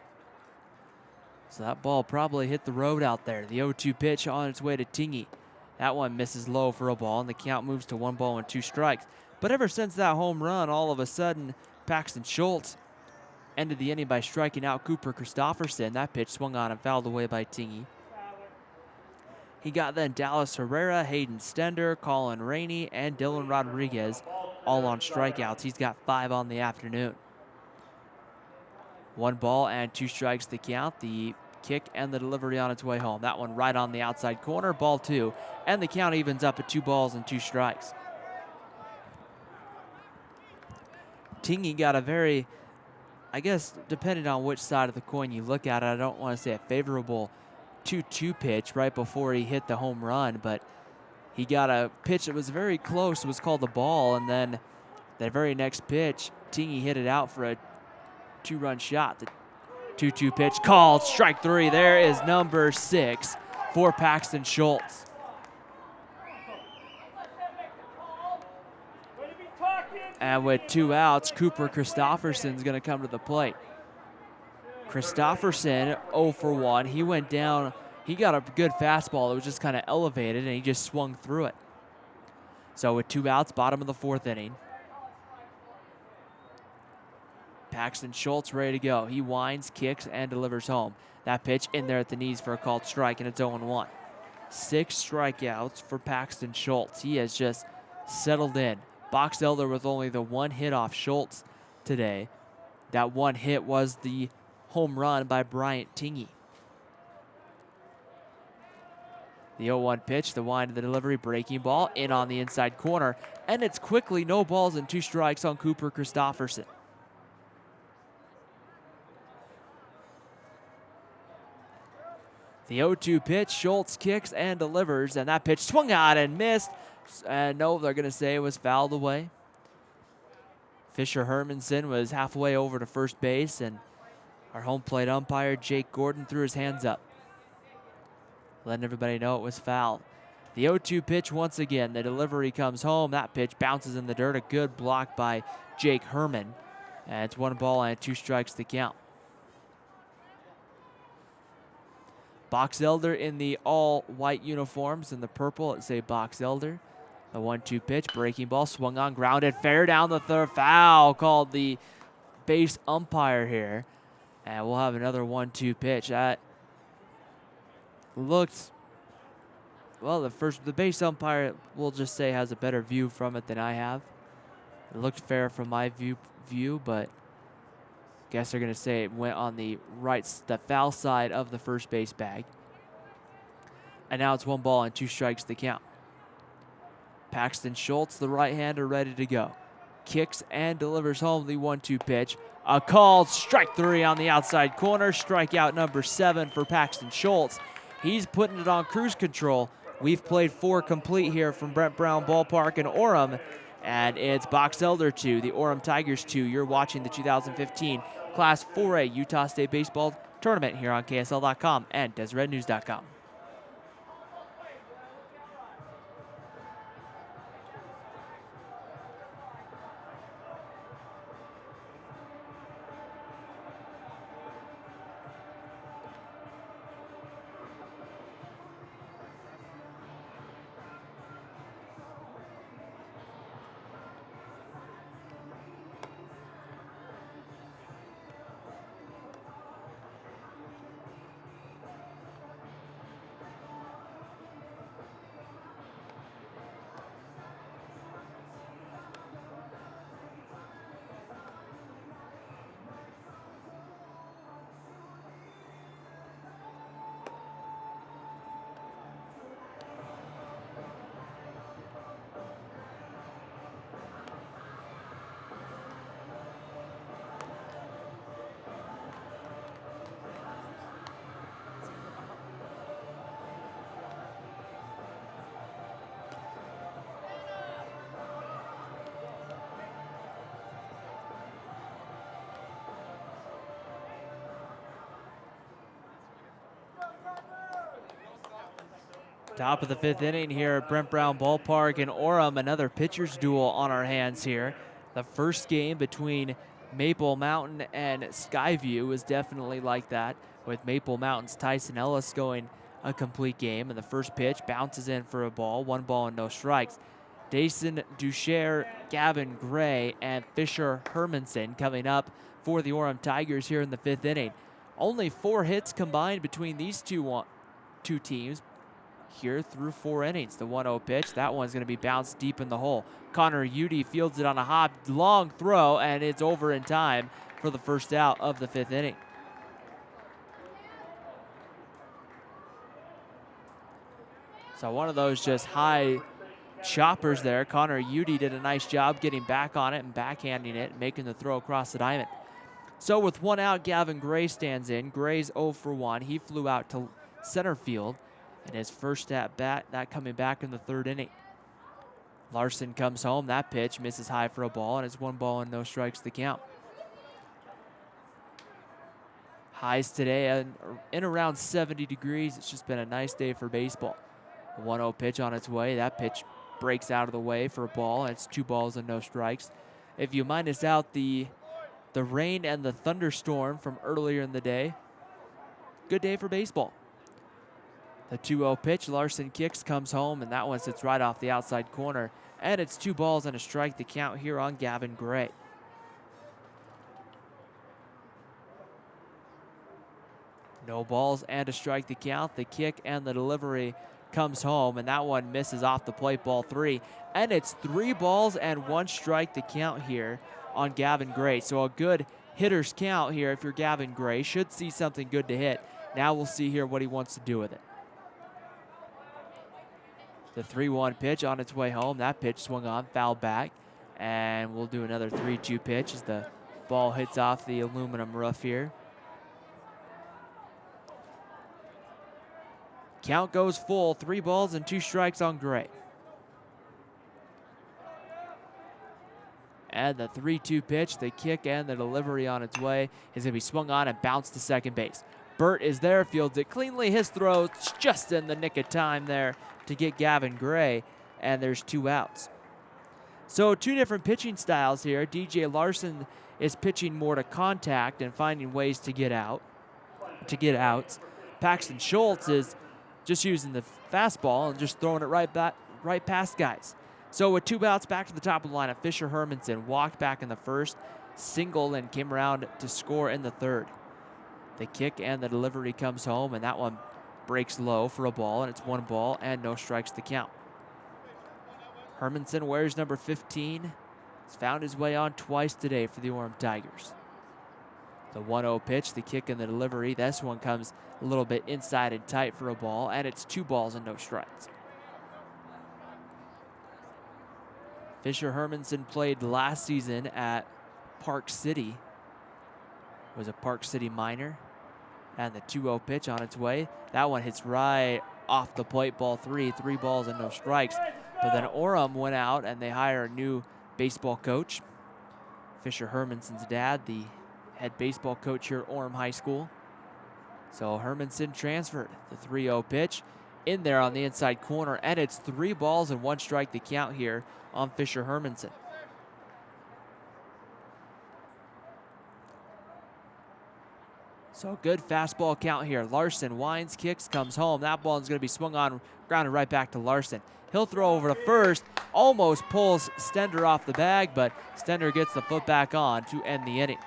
So that ball probably hit the road out there. The 0-2 pitch on its way to Tingy. That one misses low for a ball, and the count moves to 1 ball and 2 strikes. But ever since that home run, all of a sudden, Paxton Schultz ended the inning by striking out Cooper Christopherson. That pitch swung on and fouled away by Tingy. He got then Dallas Herrera, Hayden Stender, Colin Rainey, and Dylan Rodriguez all on strikeouts. He's got 5 on the afternoon. 1 ball and 2 strikes to count. The kick and the delivery on its way home. That one right on the outside corner, ball 2. And the count evens up at 2 balls and 2 strikes. Tingy got a very, I guess, depending on which side of the coin you look at it, I don't want to say a favorable 2-2 pitch right before he hit the home run, but he got a pitch that was very close. It was called the ball, and then the very next pitch, Tingy hit it out for a 2-run shot. The 2-2 pitch called, strike 3. There is number 6 for Paxton Schultz. And with 2 outs, Cooper Christopherson's going to come to the plate. Christopherson 0 for 1. He went down. He got a good fastball. It was just kind of elevated, and he just swung through it. So with 2 outs, bottom of the 4th inning. Paxton Schultz ready to go. He winds, kicks, and delivers home. That pitch in there at the knees for a called strike, and it's 0-1. 6 strikeouts for Paxton Schultz. He has just settled in. Box Elder with only the 1 hit off Schultz today. That 1 hit was the home run by Bryant Tingy. The 0-1 pitch, the wind of the delivery, breaking ball, in on the inside corner, and it's quickly no balls and 2 strikes on Cooper Christopherson. The 0-2 pitch, Schultz kicks and delivers, and that pitch swung out and missed. And no, they're going to say it was fouled away. Fisher Hermanson was halfway over to first base, and our home plate umpire, Jake Gordon, threw his hands up, letting everybody know it was foul. The 0-2 pitch once again. The delivery comes home. That pitch bounces in the dirt. A good block by Jake Herman. And it's 1 ball and 2 strikes to count. Box Elder in the all-white uniforms. In the purple, it say Box Elder. The 1-2 pitch, breaking ball, swung on, grounded, fair down the third. Foul called the base umpire here. And we'll have another 1-2 pitch. That looked, well, the base umpire, we'll just say, has a better view from it than I have. It looked fair from my view, but I guess they're going to say it went on the foul side of the first base bag. And now it's 1 ball and 2 strikes to count. Paxton Schultz, the right-hander, ready to go. Kicks and delivers home the 1-2 pitch. A called strike 3 on the outside corner. Strikeout number 7 for Paxton Schultz. He's putting it on cruise control. We've played 4 complete here from Brent Brown Ballpark in Orem. And it's Box Elder 2, the Orem Tigers 2. You're watching the 2015 Class 4A Utah State Baseball Tournament here on KSL.com and DeseretNews.com. Top of the 5th inning here at Brent Brown Ballpark in Orem. Another pitcher's duel on our hands here. The first game between Maple Mountain and Skyview was definitely like that, with Maple Mountain's Tyson Ellis going a complete game. And the first pitch bounces in for a ball, 1 ball and no strikes. Dason Ducher, Gavin Gray, and Fisher Hermanson coming up for the Orem Tigers here in the 5th inning. Only 4 hits combined between these two teams here through 4 innings. The 1-0 pitch, that one's going to be bounced deep in the hole. Connor Udy fields it on a hop, long throw, and it's over in time for the first out of the 5th inning. So one of those just high choppers there. Connor Udy did a nice job getting back on it and backhanding it, making the throw across the diamond. So with 1 out, Gavin Gray stands in. Gray's 0 for 1. He flew out to center field. And his first at bat, that coming back in the 3rd inning. Larson comes home. That pitch misses high for a ball, and it's 1 ball and no strikes to count. Highs today in around 70 degrees. It's just been a nice day for baseball. 1-0 pitch on its way. That pitch breaks out of the way for a ball, and it's 2 balls and no strikes. If you minus out the rain and the thunderstorm from earlier in the day, good day for baseball. The 2-0 pitch, Larson kicks, comes home, and that one sits right off the outside corner. And it's 2 balls and a strike to count here on Gavin Gray. No balls and a strike to count. The kick and the delivery comes home, and that one misses off the plate, ball 3. And it's 3 balls and 1 strike to count here on Gavin Gray. So a good hitter's count here if you're Gavin Gray. Should see something good to hit. Now we'll see here what he wants to do with it. The 3-1 pitch on its way home. That pitch swung on, fouled back. And we'll do another 3-2 pitch as the ball hits off the aluminum roof here. Count goes full. 3 balls and 2 strikes on Gray. And the 3-2 pitch, the kick and the delivery on its way is going to be swung on and bounced to second base. Burt is there, fields it cleanly. His throw just in the nick of time there to get Gavin Gray, and there's 2 outs. So 2 different pitching styles here. DJ Larson is pitching more to contact and finding ways to get outs. Paxton Schultz is just using the fastball and just throwing it right past guys. So with 2 outs, back to the top of the lineup, Fisher Hermanson walked back in the first, single, and came around to score in the 3rd. The kick and the delivery comes home, and that one breaks low for a ball, and it's 1 ball and no strikes to count. Hermanson wears number 15. He's found his way on twice today for the Orem Tigers. The 1-0 pitch, the kick and the delivery. This one comes a little bit inside and tight for a ball, and it's 2 balls and no strikes. Fisher Hermanson played last season at Park City. Was a Park City minor. And the 2-0 pitch on its way. That one hits right off the plate, ball 3. 3 balls and no strikes. But then Orem went out and they hire a new baseball coach. Fisher Hermanson's dad, the head baseball coach here at Orem High School. So Hermanson transferred. The 3-0 pitch in there on the inside corner. And it's 3 balls and 1 strike to count here on Fisher Hermanson. So good fastball count here. Larson winds, kicks, comes home. That ball is going to be swung on, grounded right back to Larson. He'll throw over to first, almost pulls Stender off the bag, but Stender gets the foot back on to end the inning.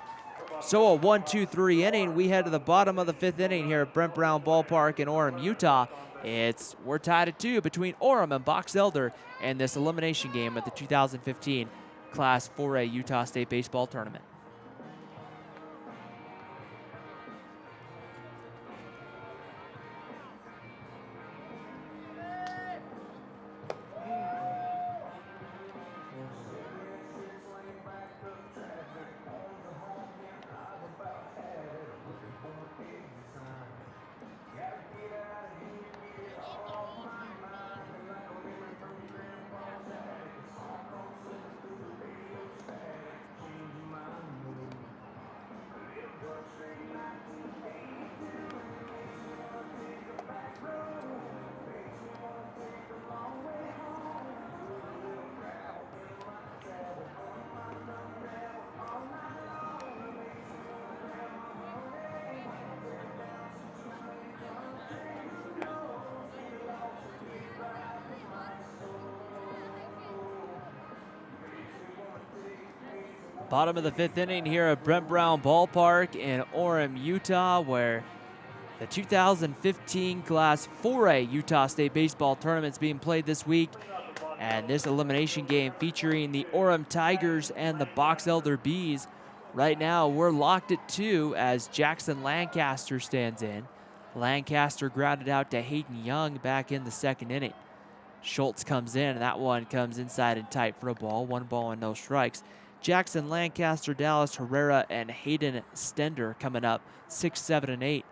So a 1-2-3 inning. We head to the bottom of the 5th inning here at Brent Brown Ballpark in Orem, Utah. We're tied at 2 between Orem and Box Elder in this elimination game at the 2015 Class 4A Utah State Baseball Tournament. Bottom of the 5th inning here at Brent Brown Ballpark in Orem, Utah, where the 2015 Class 4A Utah State Baseball Tournament is being played this week. And this elimination game featuring the Orem Tigers and the Box Elder Bees. Right now, we're locked at 2 as Jackson Lancaster stands in. Lancaster grounded out to Hayden Young back in the 2nd inning. Schultz comes in, and that one comes inside and tight for a ball. 1 ball and no strikes. Jackson Lancaster, Dallas Herrera, and Hayden Stender coming up 6, 7, and 8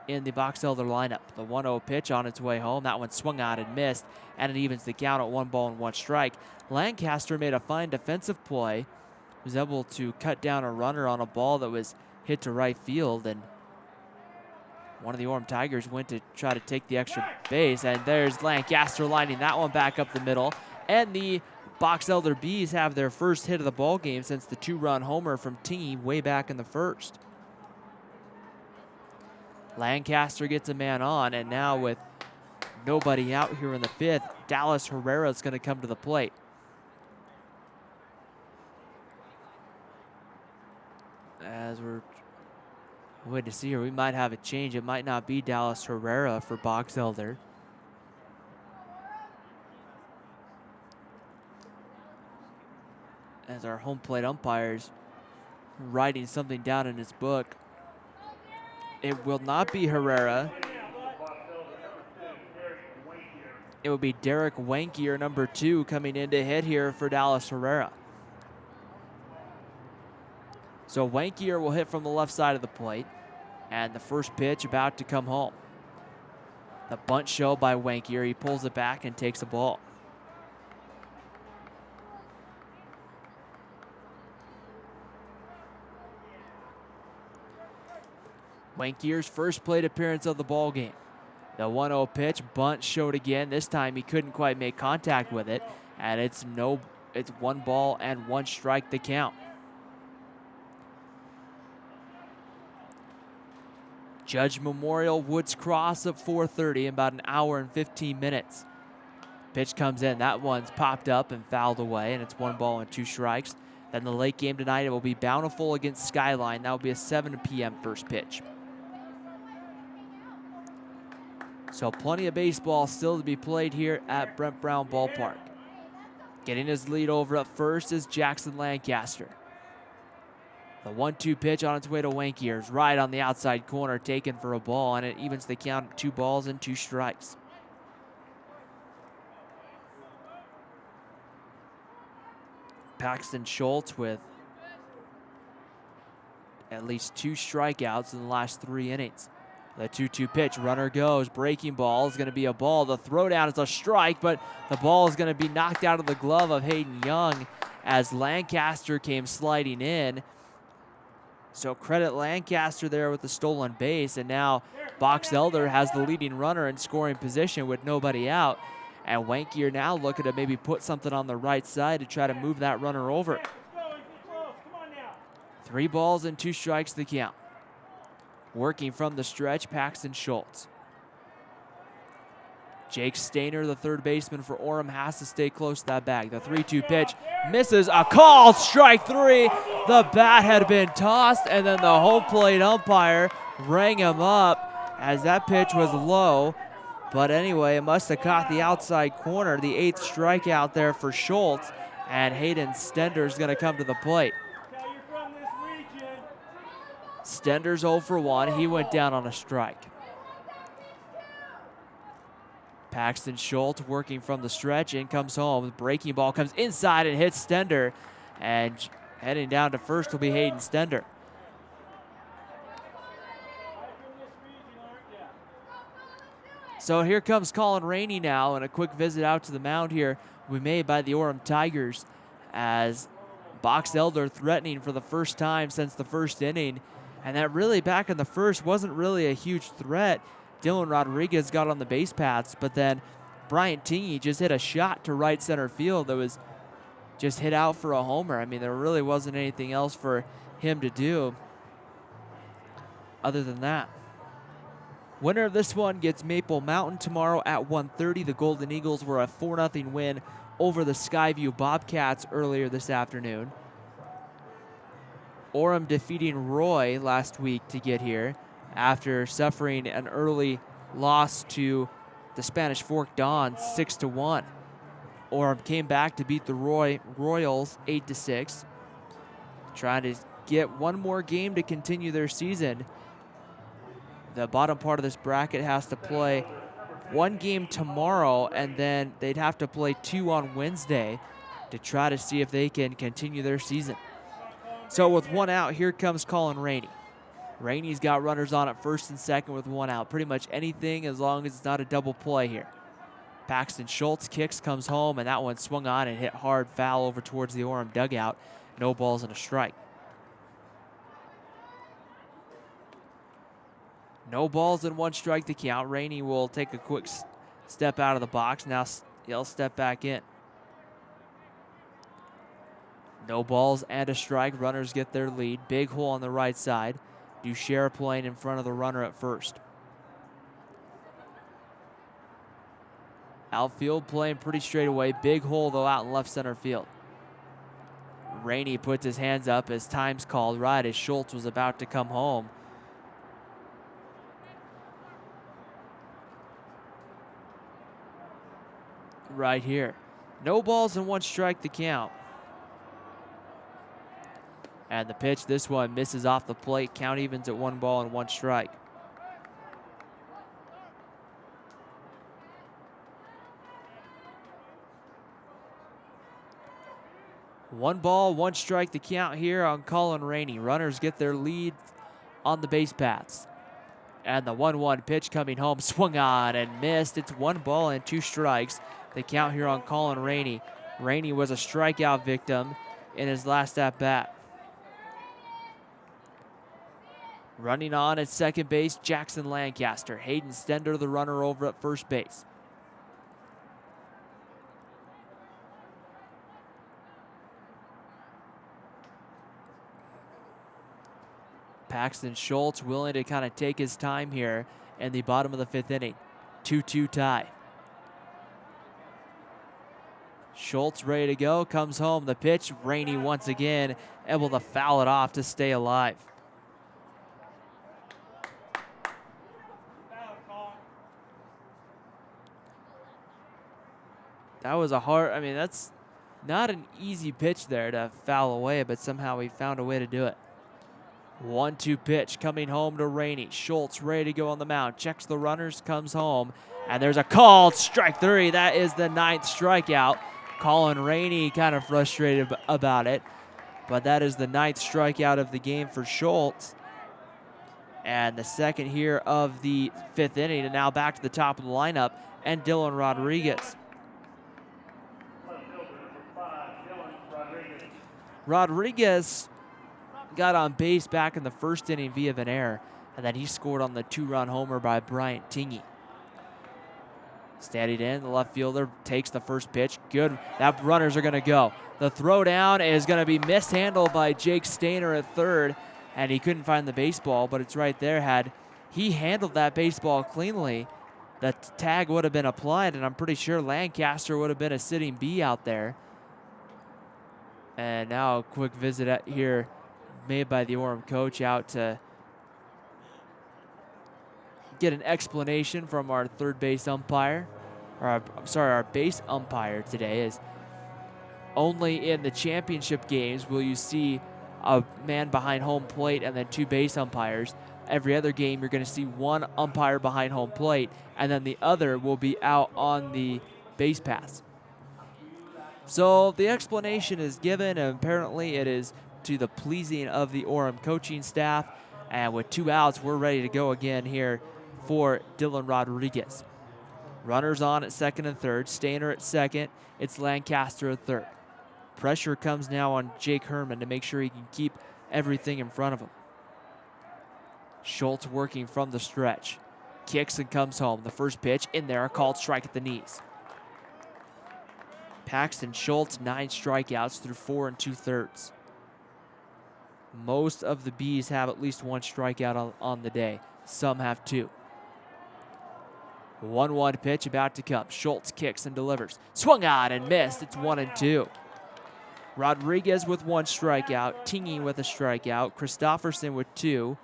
in the Box Elder lineup. The 1-0 pitch on its way home. That one swung out and missed, and it evens the count at 1 ball and 1 strike. Lancaster made a fine defensive play. Was able to cut down a runner on a ball that was hit to right field, and one of the Orem Tigers went to try to take the extra base, and there's Lancaster lining that one back up the middle. And the Box Elder Bees have their first hit of the ball game since the 2-run homer from Tingy way back in the 1st. Lancaster gets a man on, and now with nobody out here in the 5th, Dallas Herrera is going to come to the plate. As we're waiting to see here, we might have a change. It might not be Dallas Herrera for Box Elder. As our home plate umpire's writing something down in his book. It will not be Herrera. It will be Derek Wankier, number 2, coming in to hit here for Dallas Herrera. So Wankier will hit from the left side of the plate, and the first pitch about to come home. The bunt show by Wankier. He pulls it back and takes a ball. Wankier's first plate appearance of the ball game. The 1-0 pitch, bunt showed again. This time he couldn't quite make contact with it, and it's 1 ball and 1 strike to count. Judge Memorial Woods Cross at 4:30 in about an hour and 15 minutes. Pitch comes in. That one's popped up and fouled away, and it's 1 ball and 2 strikes. Then the late game tonight, it will be Bountiful against Skyline. That will be a 7 p.m. first pitch. So plenty of baseball still to be played here at Brent Brown Ballpark. Getting his lead over at first is Jackson Lancaster. The 1-2 pitch on its way to Wankier's right on the outside corner, taken for a ball, and it evens the count at 2 balls and 2 strikes. Paxton Schultz with at least 2 strikeouts in the last 3 innings. The 2-2 pitch, runner goes, breaking ball is going to be a ball. The throwdown is a strike, but the ball is going to be knocked out of the glove of Hayden Young as Lancaster came sliding in. So credit Lancaster there with the stolen base, and now Box Elder has the leading runner in scoring position with nobody out. And Wankier now looking to maybe put something on the right side to try to move that runner over. 3 balls and 2 strikes to count. Working from the stretch, Paxton Schultz. Jake Stainer, the 3rd baseman for Orem, has to stay close to that bag. The 3-2 pitch misses, a call, strike 3. The bat had been tossed, and then the home plate umpire rang him up as that pitch was low. But anyway, it must have caught the outside corner. The 8th strikeout there for Schultz, and Hayden Stender is going to come to the plate. Stender's 0 for 1. He went down on a strike. Paxton Schultz working from the stretch. In comes home. The breaking ball comes inside and hits Stender. And heading down to first will be Hayden Stender. So here comes Colin Rainey now, and a quick visit out to the mound here we made by the Orem Tigers as Box Elder threatening for the first time since the 1st inning. And that really back in the 1st wasn't really a huge threat. Dylan Rodriguez got on the base paths, but then Bryant Tingy just hit a shot to right center field that was just hit out for a homer. I mean, there really wasn't anything else for him to do other than that. Winner of this one gets Maple Mountain tomorrow at 1:30. The Golden Eagles were a 4-0 win over the Skyview Bobcats earlier this afternoon. Orem defeating Roy last week to get here after suffering an early loss to the Spanish Fork Dons 6-1. Orem came back to beat the Royals 8-6, trying to get one more game to continue their season. The bottom part of this bracket has to play one game tomorrow, and then they'd have to play 2 on Wednesday to try to see if they can continue their season. So with 1 out, here comes Colin Rainey. Rainey's got runners on at first and second with 1 out. Pretty much anything as long as it's not a double play here. Paxton Schultz kicks, comes home, and that one swung on and hit hard, foul over towards the Orem dugout. No balls and a strike. No balls and 1 strike to count. Rainey will take a quick step out of the box. Now he'll step back in. No balls and a strike. Runners get their lead. Big hole on the right side. Duchère playing in front of the runner at first. Outfield playing pretty straight away. Big hole, though, out in left center field. Rainey puts his hands up as time's called right as Schultz was about to come home. Right here. No balls and 1 strike to count. And the pitch, this one misses off the plate. Count evens at 1 ball and 1 strike. One ball, 1 strike to count here on Colin Rainey. Runners get their lead on the base paths. And the 1-1 pitch coming home, swung on and missed. It's 1 ball and 2 strikes. The count here on Colin Rainey. Rainey was a strikeout victim in his last at-bat. Running on at second base, Jackson Lancaster. Hayden Stender, the runner, over at first base. Paxton Schultz willing to kind of take his time here in the bottom of the 5th inning. 2-2 tie. Schultz ready to go, comes home. The pitch, Rainey once again able to foul it off to stay alive. That was a hard, I mean, that's not an easy pitch there to foul away, but somehow he found a way to do it. 1-2 pitch coming home to Rainey. Schultz ready to go on the mound. Checks the runners, comes home, and there's a called strike 3. That is the 9th strikeout. Colin Rainey kind of frustrated about it, but that is the 9th strikeout of the game for Schultz. And the second here of the 5th inning, and now back to the top of the lineup, and Dylan Rodriguez. Rodriguez got on base back in the 1st inning via an error, and then he scored on the 2-run homer by Bryant Tingey. Standing in, the left fielder takes the first pitch. Good. That runners are going to go. The throw down is going to be mishandled by Jake Stainer at third, and he couldn't find the baseball, but it's right there. Had he handled that baseball cleanly, the tag would have been applied, and I'm pretty sure Lancaster would have been a sitting B out there. And now a quick visit here made by the Orem coach out to get an explanation from our third base umpire. Our base umpire today is only in the championship games will you see a man behind home plate and then 2 base umpires. Every other game you're going to see 1 umpire behind home plate and then the other will be out on the base paths. So the explanation is given, and apparently it is to the pleasing of the Orem coaching staff. And with 2 outs, we're ready to go again here for Dylan Rodriguez. Runners on at second and third. Stainer at second. It's Lancaster at third. Pressure comes now on Jake Herman to make sure he can keep everything in front of him. Schultz working from the stretch. Kicks and comes home. The first pitch in there, a called strike at the knees. Paxton Schultz, 9 strikeouts through 4 2/3. Most of the Bees have at least 1 strikeout on the day. Some have 2. 1-1 pitch about to come. Schultz kicks and delivers. Swung on and missed. It's 1-2. Rodriguez with 1 strikeout, Tingy with a strikeout, Christofferson with 2,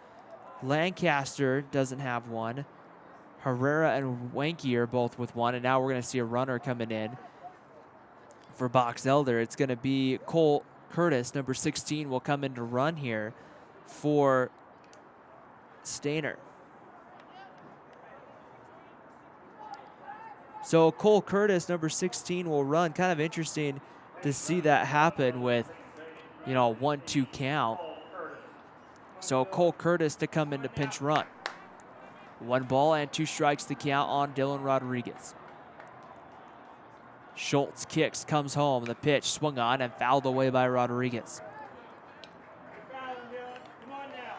Lancaster doesn't have 1, Herrera and Wanke are both with 1, and now we're going to see a runner coming in for Box Elder. It's going to be Cole Curtis, number 16, will come in to run here for Stainer. So Cole Curtis, number 16, will run. Kind of interesting to see that happen with, you know, 1-2 count. So Cole Curtis to come in to pinch run. 1 ball and 2 strikes to count on Dylan Rodriguez. Schultz kicks, comes home. The pitch swung on and fouled away by Rodriguez.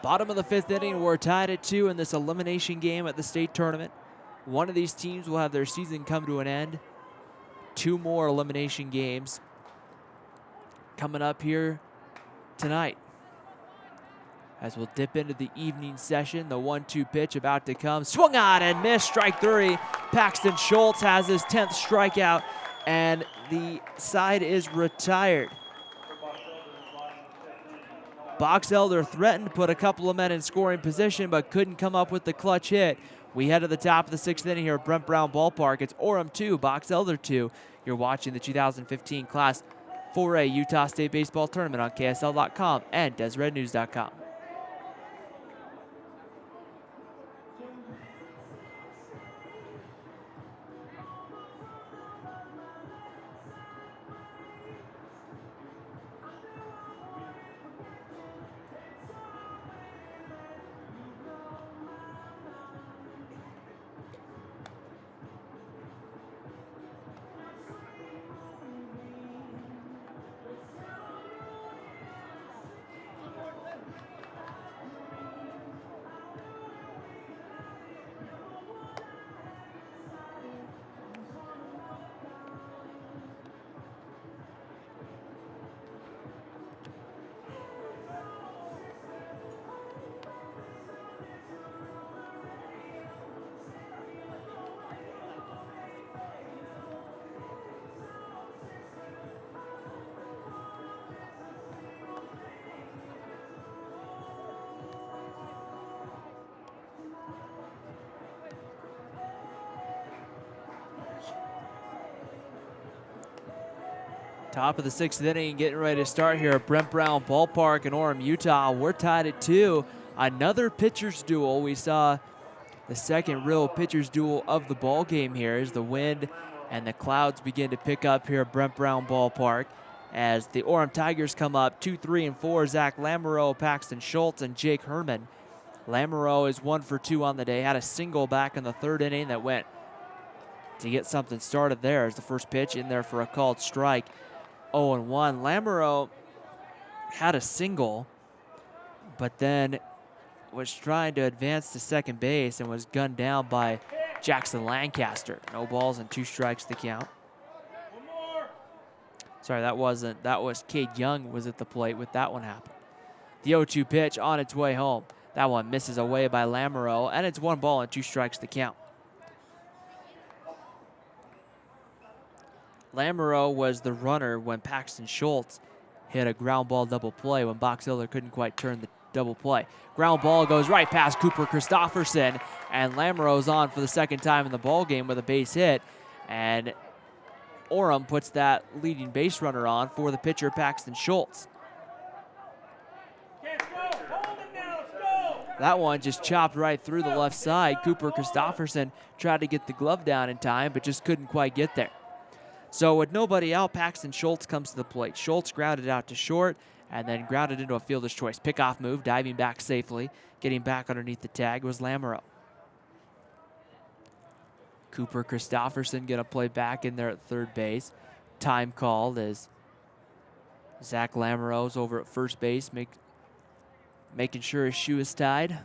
Bottom of the 5th inning, we're tied at 2 in this elimination game at the state tournament. One of these teams will have their season come to an end. 2 more elimination games coming up here tonight. As we'll dip into the evening session, the 1-2 pitch about to come. Swung on and missed, strike 3. Paxton Schultz has his 10th strikeout, and the side is retired. Box Elder threatened to put a couple of men in scoring position, but couldn't come up with the clutch hit. We head to the top of the 6th inning here at Brent Brown Ballpark. It's Orem 2, Box Elder 2. You're watching the 2015 Class 4A Utah State Baseball Tournament on KSL.com and DesRedNews.com. Top of the 6th inning, getting ready to start here at Brent Brown Ballpark in Orem, Utah. We're tied at 2. Another pitcher's duel. We saw the second real pitcher's duel of the ball game here as the wind and the clouds begin to pick up here at Brent Brown Ballpark. As the Orem Tigers come up 2, 3, and 4, Zach Lamoureux, Paxton Schultz, and Jake Herman. Lamoureux is 1 for 2 on the day. Had a single back in the 3rd inning that went to get something started there as the first pitch in there for a called strike. 0-1. Lamoureux had a single, but then was trying to advance to second base and was gunned down by Jackson Lancaster. No balls and 2 strikes to count. Sorry, that was Cade Young was at the plate with that one happen. The 0-2 pitch on its way home. That one misses away by Lamoureux, and it's 1 ball and 2 strikes to count. Lamoureux was the runner when Paxton Schultz hit a ground ball double play when Box Elder couldn't quite turn the double play. Ground ball goes right past Cooper Christofferson, and Lamoureux's on for the 2nd time in the ball game with a base hit, and Orem puts that leading base runner on for the pitcher Paxton Schultz. That one just chopped right through the left side. Cooper Christofferson tried to get the glove down in time, but just couldn't quite get there. So with nobody out, Paxton Schultz comes to the plate. Schultz grounded out to short and then grounded into a fielder's choice. Pickoff move, diving back safely. Getting back underneath the tag was Lamoureux. Cooper Christofferson going to play back in there at 3rd base. Time called as Zach Lamoureux's over at first base, making sure his shoe is tied.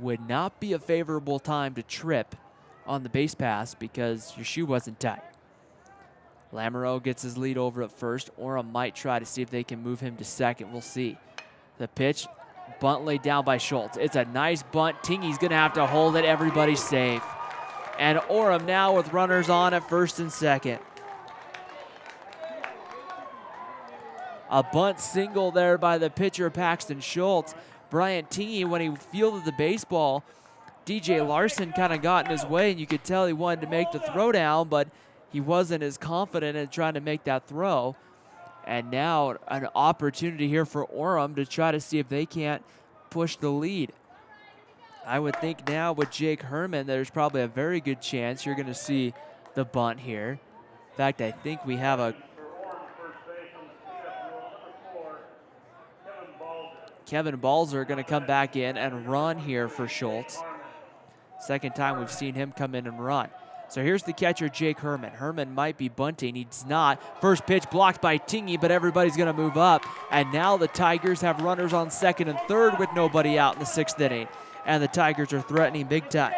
Would not be a favorable time to trip on the base pass because your shoe wasn't tied. Lamoureux gets his lead over at first. Orem might try to see if they can move him to second. We'll see. The pitch, bunt laid down by Schultz. It's a nice bunt. Tingy's going to have to hold it. Everybody's safe. And Orem now with runners on at 1st and 2nd. A bunt single there by the pitcher, Paxton Schultz. Bryant Tingey, when he fielded the baseball, DJ Larson kind of got in his way, and you could tell he wanted to make the throw down, but he wasn't as confident in trying to make that throw. And now an opportunity here for Orem to try to see if they can't push the lead. I would think now with Jake Herman, there's probably a very good chance you're going to see the bunt here. In fact, I think we have a Kevin Balzer going to come back in and run here for Schultz. Second time we've seen him come in and run. So here's the catcher, Jake Herman. Herman might be bunting. He's not. First pitch blocked by Tingey, but everybody's going to move up. And now the Tigers have runners on second and third with nobody out in the 6th inning. And the Tigers are threatening big time.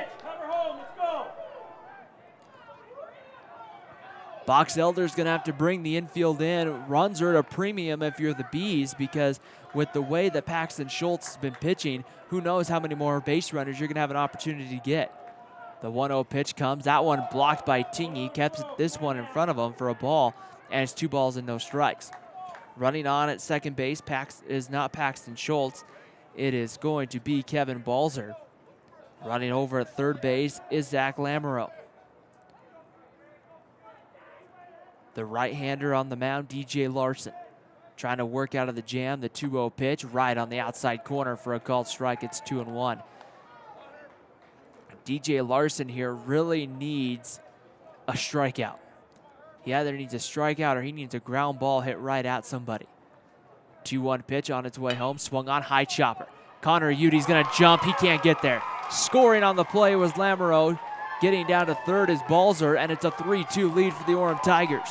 Box Elder's going to have to bring the infield in. Runs are at a premium if you're the Bees, because with the way that Paxton Schultz has been pitching, who knows how many more base runners you're going to have an opportunity to get. The 1-0 pitch comes. That one blocked by Tingey. Kept this one in front of him for a ball, and it's 2 balls and no strikes. Running on at second base is not Paxton Schultz. It is going to be Kevin Balzer. Running over at third base is Zach Lamoureux. The right-hander on the mound, DJ Larson. Trying to work out of the jam. The 2-0 pitch right on the outside corner for a called strike. It's 2-1. DJ Larson here really needs a strikeout. He either needs a strikeout or he needs a ground ball hit right at somebody. 2-1 pitch on its way home. Swung on, high chopper. Connor Udy's going to jump. He can't get there. Scoring on the play was Lamoureux. Getting down to third is Balzer, and it's a 3-2 lead for the Orem Tigers.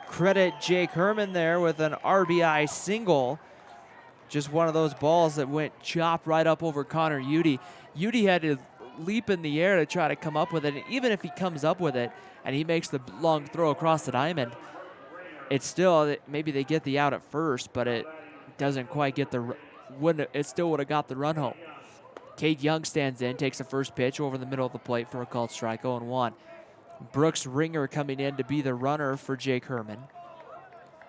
Credit Jake Herman there with an RBI single. Just one of those balls that went chopped right up over Connor Udy. Udy had to leap in the air to try to come up with it, and even if he comes up with it and he makes the long throw across the diamond, it's still, maybe they get the out at first, but it doesn't quite get it still would have got the run home. Cade Young stands in, takes the first pitch over the middle of the plate for a called strike, 0-1. Brooks Ringer coming in to be the runner for Jake Herman.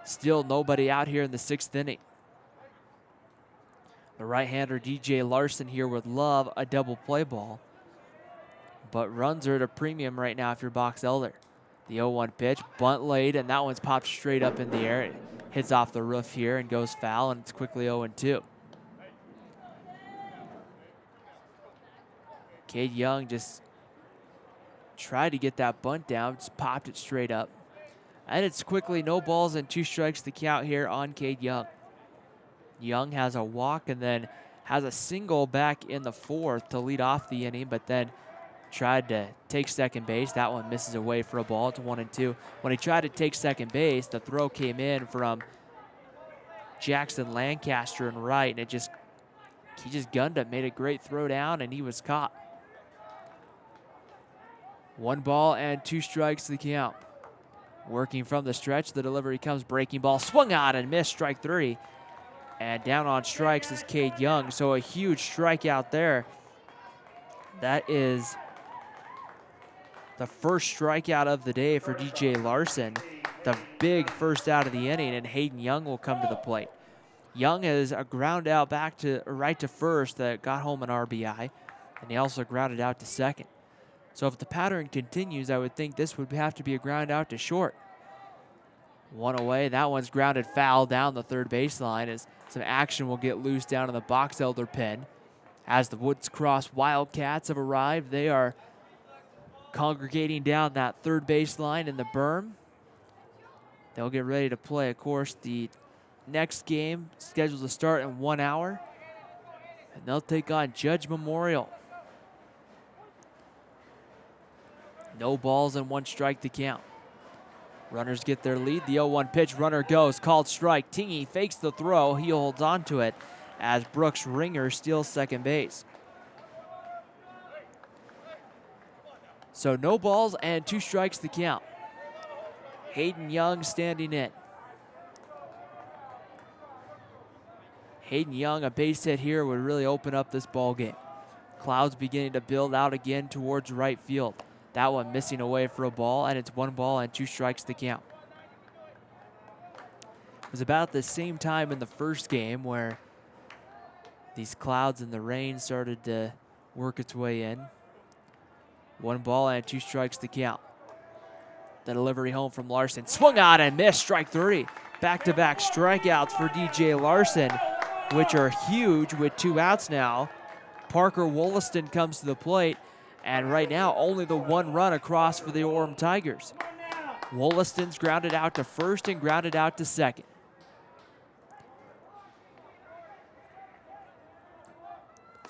Still nobody out here in the 6th inning. The right-hander DJ Larson here would love a double play ball, but runs are at a premium right now if you're Box Elder. The 0-1 pitch, bunt laid, and that one's popped straight up in the air. It hits off the roof here and goes foul, and it's quickly 0-2. Cade Young just tried to get that bunt down, just popped it straight up. And it's quickly no balls and 2 strikes to count here on Cade Young. Young has a walk and then has a single back in the 4th to lead off the inning, but then tried to take second base. That one misses away for a ball. It's 1-2. When he tried to take second base, the throw came in from Jackson Lancaster and right, and he just gunned it, made a great throw down, and he was caught. 1 ball and 2 strikes to the count. Working from the stretch, the delivery comes, breaking ball, swung on and missed, strike 3. And down on strikes is Cade Young, so a huge strikeout there. That is the first strikeout of the day for DJ Larson. The big first out of the inning, and Hayden Young will come to the plate. Young has a ground out back to right to first that got home an RBI, and he also grounded out to second. So if the pattern continues, I would think this would have to be a ground out to short. 1 away. That one's grounded foul down the third baseline as some action will get loose down in the Box Elder pen. As the Woods Cross Wildcats have arrived, they are congregating down that third baseline in the berm. They'll get ready to play, of course, the next game scheduled to start in 1 hour. And they'll take on Judge Memorial. No balls and 1 strike to count. Runners get their lead. The 0-1 pitch, runner goes, called strike. Tingey fakes the throw. He holds on to it as Brooks Ringer steals second base. So no balls and 2 strikes to count. Hayden Young standing in. Hayden Young, a base hit here would really open up this ball game. Clouds beginning to build out again towards right field. That one missing away for a ball, and it's 1 ball and 2 strikes to count. It was about the same time in the first game where these clouds and the rain started to work its way in. 1 ball and 2 strikes to count. The delivery home from Larson. Swung on and missed, strike 3. Back-to-back strikeouts for DJ Larson, which are huge with 2 outs now. Parker Wollaston comes to the plate, and right now only the 1 run across for the Orem Tigers. Wollaston's grounded out to first and grounded out to second.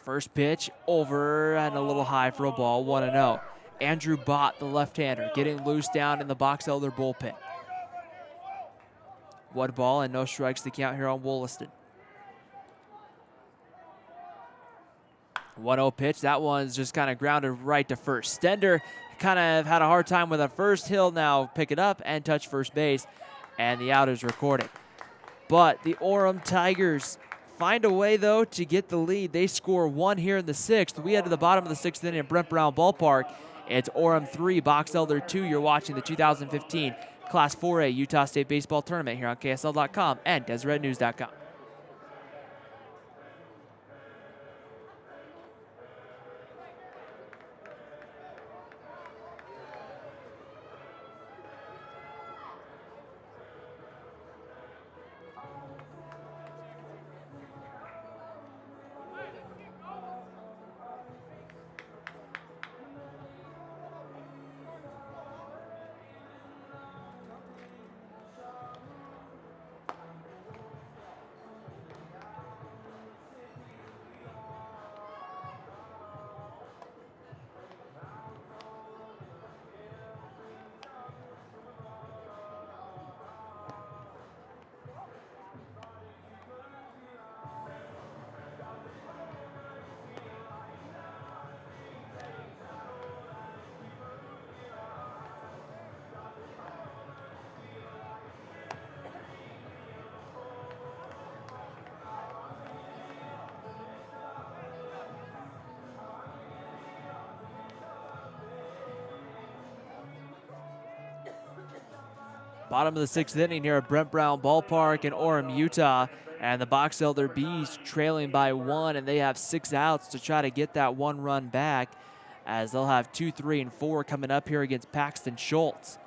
First pitch over and a little high for a ball, 1-0. Andrew Bott, the left-hander, getting loose down in the Box Elder bullpen. 1 ball and no strikes to count here on Wollaston. 1-0 pitch. That one's just kind of grounded right to first. Stender kind of had a hard time with it first. He'll now pick it up and touch first base, and the out is recorded. But the Orem Tigers find a way, though, to get the lead. They score 1 here in the 6th. We head to the bottom of the 6th inning at Brent Brown Ballpark. It's Orem 3, Box Elder 2. You're watching the 2015 Class 4A Utah State Baseball Tournament here on KSL.com and DeseretNews.com. Bottom of the 6th inning here at Brent Brown Ballpark in Orem, Utah. And the Box Elder Bees trailing by 1, and they have 6 outs to try to get that 1 run back, as they'll have 2, 3, and 4 coming up here against Paxton Schultz.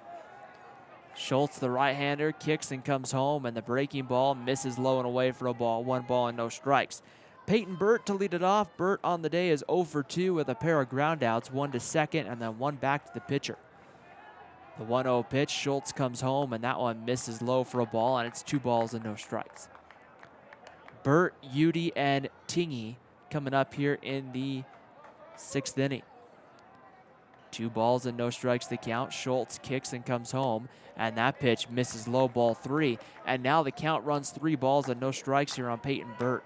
Schultz, the right-hander, kicks and comes home, and the breaking ball misses low and away for a ball. 1 ball and no strikes. Peyton Burt to lead it off. Burt on the day is 0 for 2 with a pair of groundouts, 1 to second and then 1 back to the pitcher. The 1-0 pitch, Schultz comes home, and that one misses low for a ball, and it's 2 balls and no strikes. Burt, Udy, and Tingy coming up here in the 6th inning. 2 balls and no strikes to count. Schultz kicks and comes home, and that pitch misses low, ball 3. And now the count runs 3 balls and no strikes here on Peyton Burt.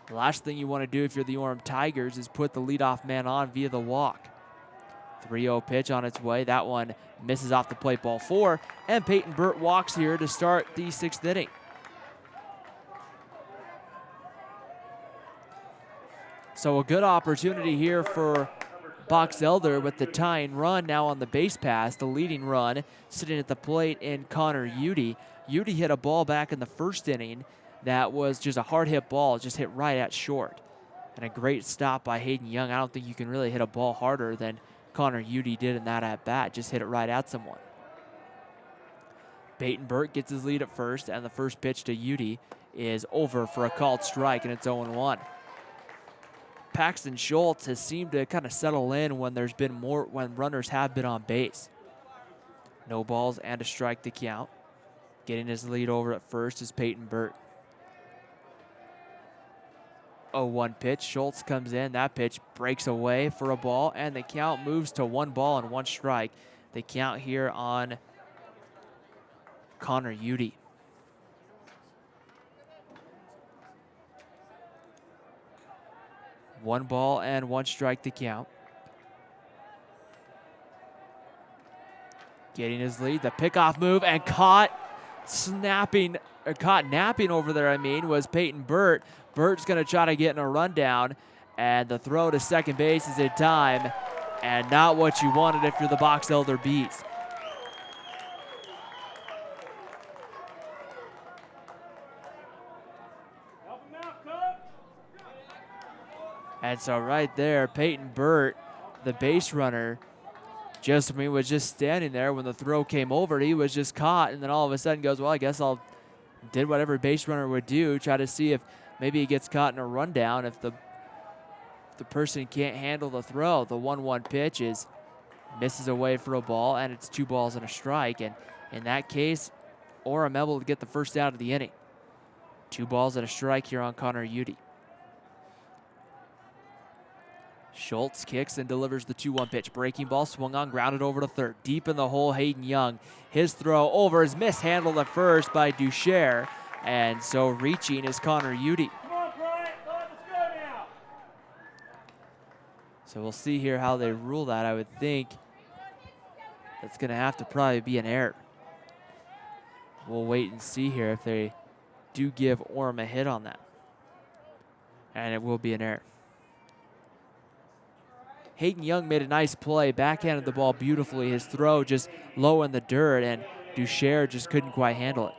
The last thing you want to do if you're the Orem Tigers is put the leadoff man on via the walk. 3-0 pitch on its way. That one misses off the plate, ball 4. And Peyton Burt walks here to start the 6th inning. So a good opportunity here for Box Elder with the tying run now on the base pass. The leading run sitting at the plate in Connor Udy. Udy hit a ball back in the 1st inning that was just a hard hit ball, just hit right at short. And a great stop by Hayden Young. I don't think you can really hit a ball harder than Connor Udy did in that at-bat. Just hit it right at someone. Peyton Burt gets his lead at first, and the first pitch to Udy is over for a called strike, and it's 0-1. Paxton Schultz has seemed to kind of settle in when there's been when runners have been on base. No balls and a strike to count. Getting his lead over at first is Peyton Burt. 0-1 pitch. Schultz comes in. That pitch breaks away for a ball, and the count moves to 1 ball and 1 strike. The count here on Connor Udy. One ball and 1 strike to count. Getting his lead. The pickoff move, and caught napping over there, was Peyton Burt. Burt's going to try to get in a rundown, and the throw to second base is in time. and not what you wanted if you're the Box Elder Bees. And so right there, Peyton Burt, the base runner, was just standing there when the throw came over. He was just caught, and then all of a sudden goes, well, I guess I'll did whatever base runner would do, try to see if maybe he gets caught in a rundown if the person can't handle the throw. The 1-1 pitch misses away for a ball, and it's 2 balls and a strike. And in that case, Orem able to get the first out of the inning. 2 balls and a strike here on Connor Udy. Schultz kicks and delivers the 2-1 pitch. Breaking ball swung on, grounded over to third. Deep in the hole, Hayden Young. His throw over is mishandled at first by Ducher. And so reaching is Connor Udy. Come on, Bryant, let's go now. So we'll see here how they rule that. I would think that's going to have to probably be an error. We'll wait and see here if they do give Orem a hit on that. And it will be an error. Hayden Young made a nice play, backhanded the ball beautifully. His throw just low in the dirt, and Ducher just couldn't quite handle it.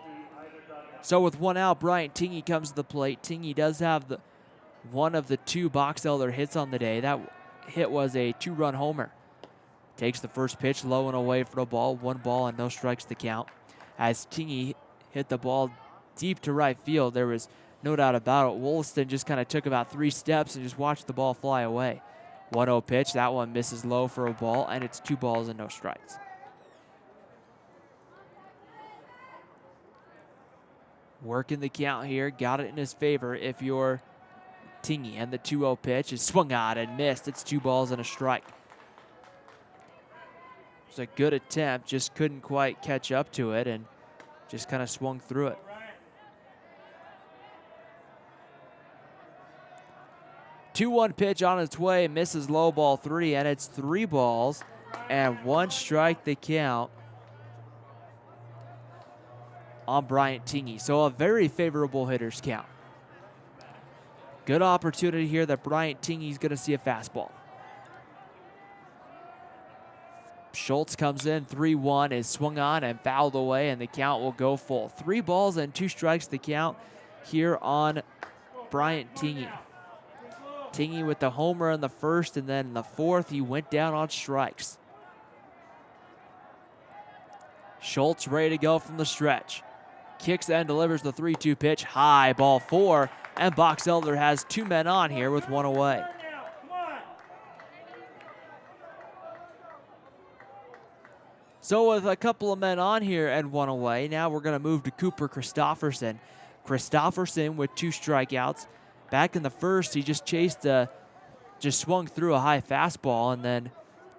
So with 1 out, Bryant Tingey comes to the plate. Tingey does have one of the 2 Box Elder hits on the day. That hit was a 2-run homer. Takes the first pitch low and away for a ball. 1 ball and no strikes to count. As Tingey hit the ball deep to right field, there was no doubt about it. Wollaston just kind of took about 3 steps and just watched the ball fly away. 1-0 pitch, that one misses low for a ball, and it's 2 balls and no strikes. Working the count here, got it in his favor if you're Tingey, and the 2-0 pitch is swung on and missed. It's 2 balls and a strike. It was a good attempt, just couldn't quite catch up to it and just kind of swung through it. 2-1 pitch on its way, misses low, ball 3, and it's 3 balls and 1 strike the count on Bryant Tingey. So a very favorable hitter's count. Good opportunity here that Bryant Tingey's going to see a fastball. Schultz comes in, 3-1, is swung on and fouled away, and the count will go full. 3 balls and 2 strikes to count here on Bryant Tingey. Tingey with the homer in the first, and then in the fourth, he went down on strikes. Schultz ready to go from the stretch. Kicks and delivers the 3-2 pitch, high, ball 4, and Box Elder has 2 men on here with 1 away. So with a couple of men on here and 1 away, now we're going to move to Cooper Christofferson. Christofferson with 2 strikeouts. Back in the first, he just swung through a high fastball, and then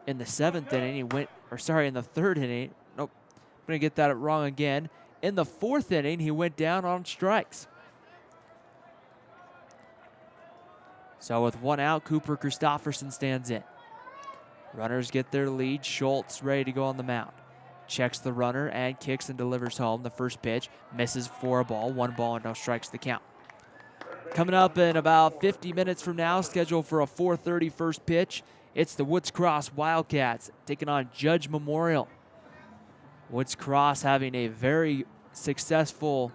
in the 7th inning, in the 3rd inning, nope, I'm going to get that wrong again. In the 4th inning, he went down on strikes. So with 1 out, Cooper Christofferson stands in. Runners get their lead. Schultz ready to go on the mound. Checks the runner and kicks and delivers home. The first pitch misses for a ball. 1 ball and no strikes to count. Coming up in about 50 minutes from now, scheduled for a 4:30 first pitch, it's the Woods Cross Wildcats taking on Judge Memorial. Woods Cross having a very successful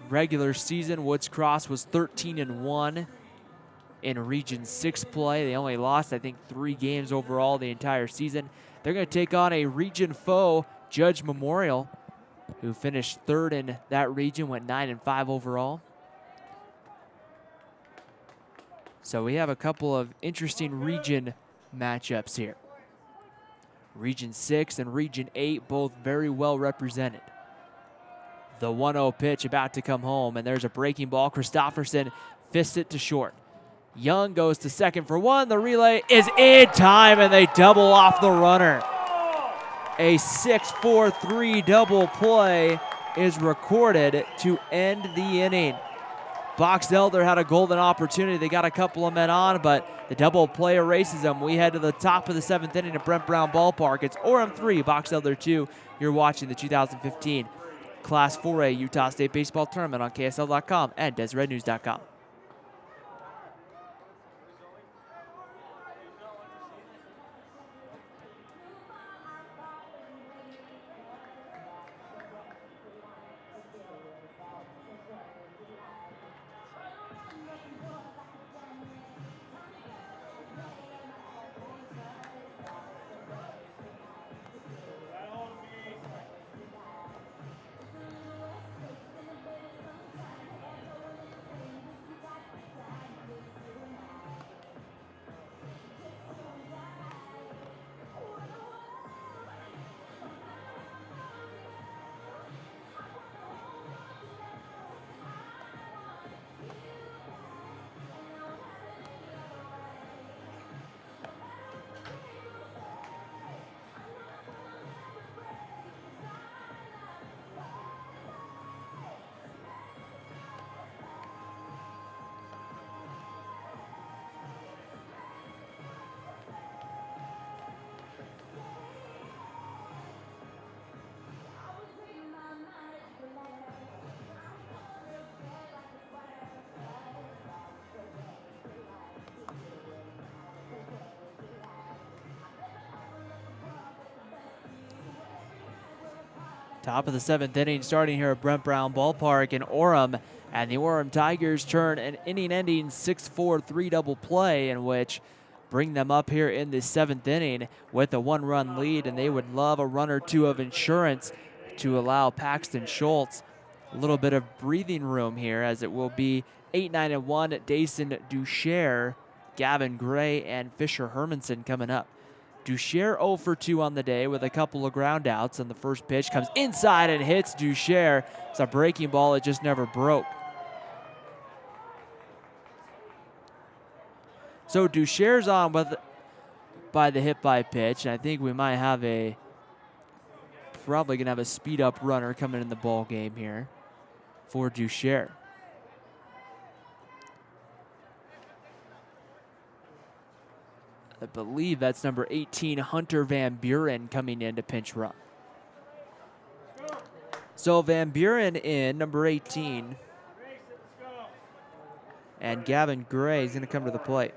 regular season. Woods Cross was 13-1 in Region 6 play. They only lost, I think, 3 games overall the entire season. They're going to take on a region foe, Judge Memorial, who finished 3rd in that region, went 9-5 overall. So we have a couple of interesting region matchups here. Region 6 and Region 8 both very well represented. The 1-0 pitch about to come home, and there's a breaking ball. Christofferson fists it to short. Young goes to second for 1. The relay is in time, and they double off the runner. A 6-4-3 double play is recorded to end the inning. Box Elder had a golden opportunity. They got a couple of men on, but the double play erases them. We head to the top of the 7th inning at Brent Brown Ballpark. It's Orem 3, Box Elder 2. You're watching the 2015 Class 4A Utah State Baseball Tournament on KSL.com and DesRedNews.com. Top of the 7th inning starting here at Brent Brown Ballpark in Orem. And the Orem Tigers turn an inning-ending 6-4 3-double play in which bring them up here in the 7th inning with a 1-run lead. And they would love a run or two of insurance to allow Paxton Schultz a little bit of breathing room here, as it will be 8-9-1 Dason Ducher, Gavin Gray, and Fisher Hermanson coming up. Ducher 0 for 2 on the day with a couple of ground outs, and the first pitch comes inside and hits Ducher. It's a breaking ball, it just never broke. So Ducher's on by the hit by pitch, and I think we might have probably gonna have a speed up runner coming in the ball game here for Ducher. I believe that's number 18, Hunter Van Buren, coming in to pinch run. So Van Buren in, number 18. And Gavin Gray is going to come to the plate.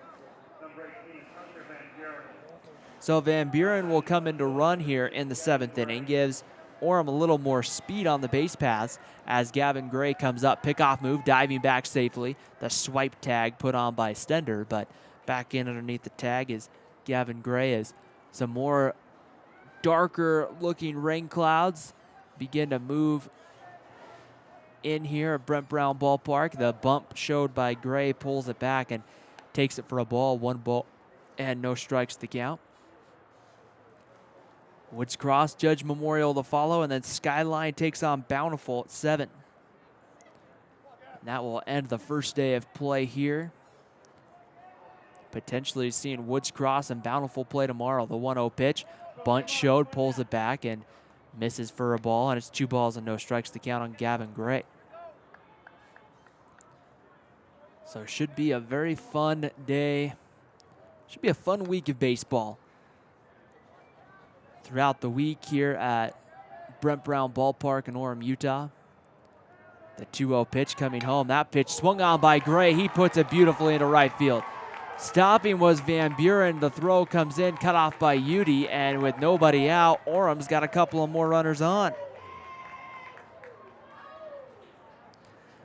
So Van Buren will come in to run here in the 7th inning, gives Orem a little more speed on the base paths as Gavin Gray comes up, pickoff move, diving back safely. The swipe tag put on by Stender, but back in underneath the tag is Gavin Gray as some more darker looking rain clouds begin to move in here at Brent Brown Ballpark. The bump showed by Gray pulls it back and takes it for a ball. 1 ball and no strikes to count. Woods Cross, Judge Memorial to follow, and then Skyline takes on Bountiful at 7. And that will end the first day of play here. Potentially seeing Woods Cross and Bountiful play tomorrow. The 1-0 pitch, bunt showed, pulls it back and misses for a ball, and it's 2 balls and no strikes to count on Gavin Gray. So it should be a very fun day. Should be a fun week of baseball throughout the week here at Brent Brown Ballpark in Orem, Utah. The 2-0 pitch coming home. That pitch swung on by Gray. He puts it beautifully into right field. Stopping was Van Buren. The throw comes in, cut off by Udy, and with nobody out, Orem's got a couple of more runners on.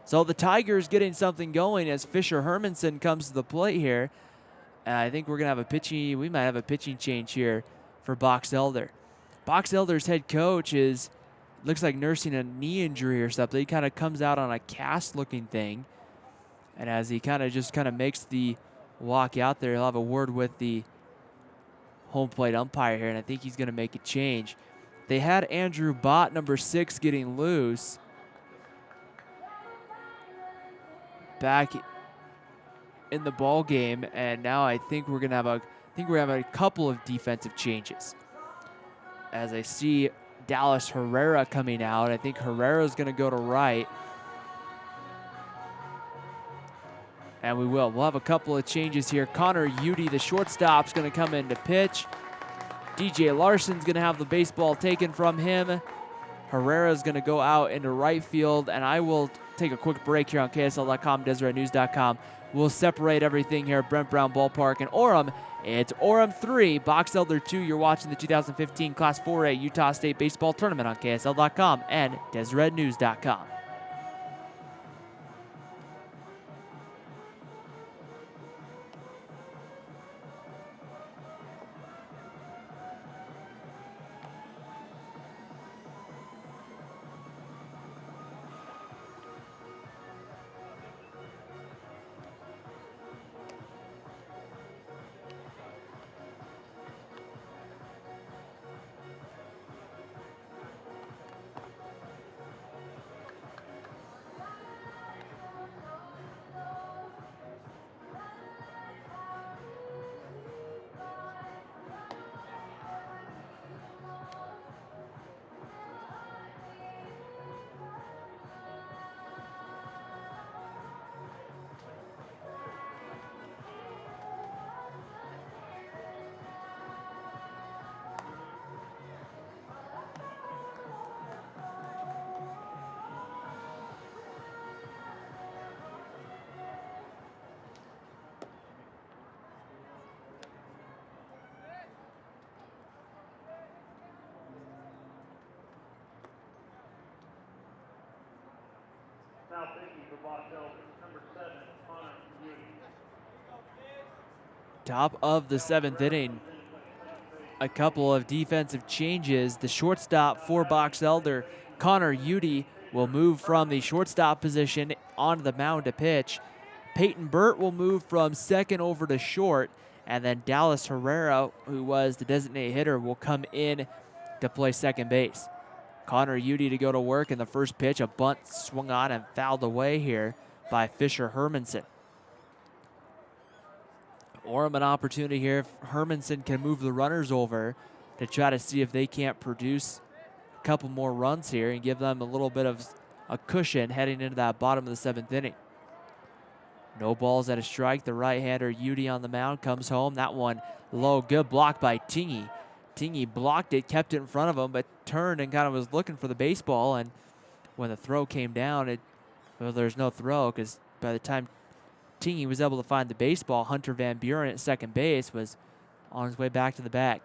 So the Tigers getting something going as Fisher Hermanson comes to the plate here. And I think we might have a pitching change here for Box Elder. Box Elder's head coach looks like nursing a knee injury or something. He kind of comes out on a cast looking thing. And as he kind of makes the walk out there, he'll have a word with the home plate umpire here, and I think he's going to make a change. They had Andrew Bott, number 6, getting loose back in the ball game, and now I think we're going to have a couple of defensive changes. As I see Dallas Herrera coming out, I think Herrera's going to go to right. And we'll have a couple of changes here. Connor Udy, the shortstop, is going to come in to pitch. DJ Larson's going to have the baseball taken from him. Herrera's going to go out into right field, and I will take a quick break here on KSL.com, DeseretNews.com. We'll separate everything here at Brent Brown Ballpark in Orem. It's Orem 3, Box Elder 2. You're watching the 2015 Class 4A Utah State Baseball Tournament on KSL.com and DeseretNews.com. for Box Elder. Number 7, Connor Beauty. Top of the 7th inning. A couple of defensive changes. The shortstop for Box Elder, Connor Udy, will move from the shortstop position onto the mound to pitch. Peyton Burt will move from second over to short, and then Dallas Herrera, who was the designated hitter, will come in to play second base. Connor Udy to go to work in the first pitch. A bunt swung on and fouled away here by Fisher Hermanson. Orem an opportunity here if Hermanson can move the runners over to try to see if they can't produce a couple more runs here and give them a little bit of a cushion heading into that bottom of the 7th inning. No balls at a strike. The right-hander Udy on the mound comes home. That one low, good block by Tingy. Tingy blocked it, kept it in front of him, but turned and kind of was looking for the baseball. And when the throw came down, there's no throw because by the time Tingy was able to find the baseball, Hunter Van Buren at second base was on his way back to the bag.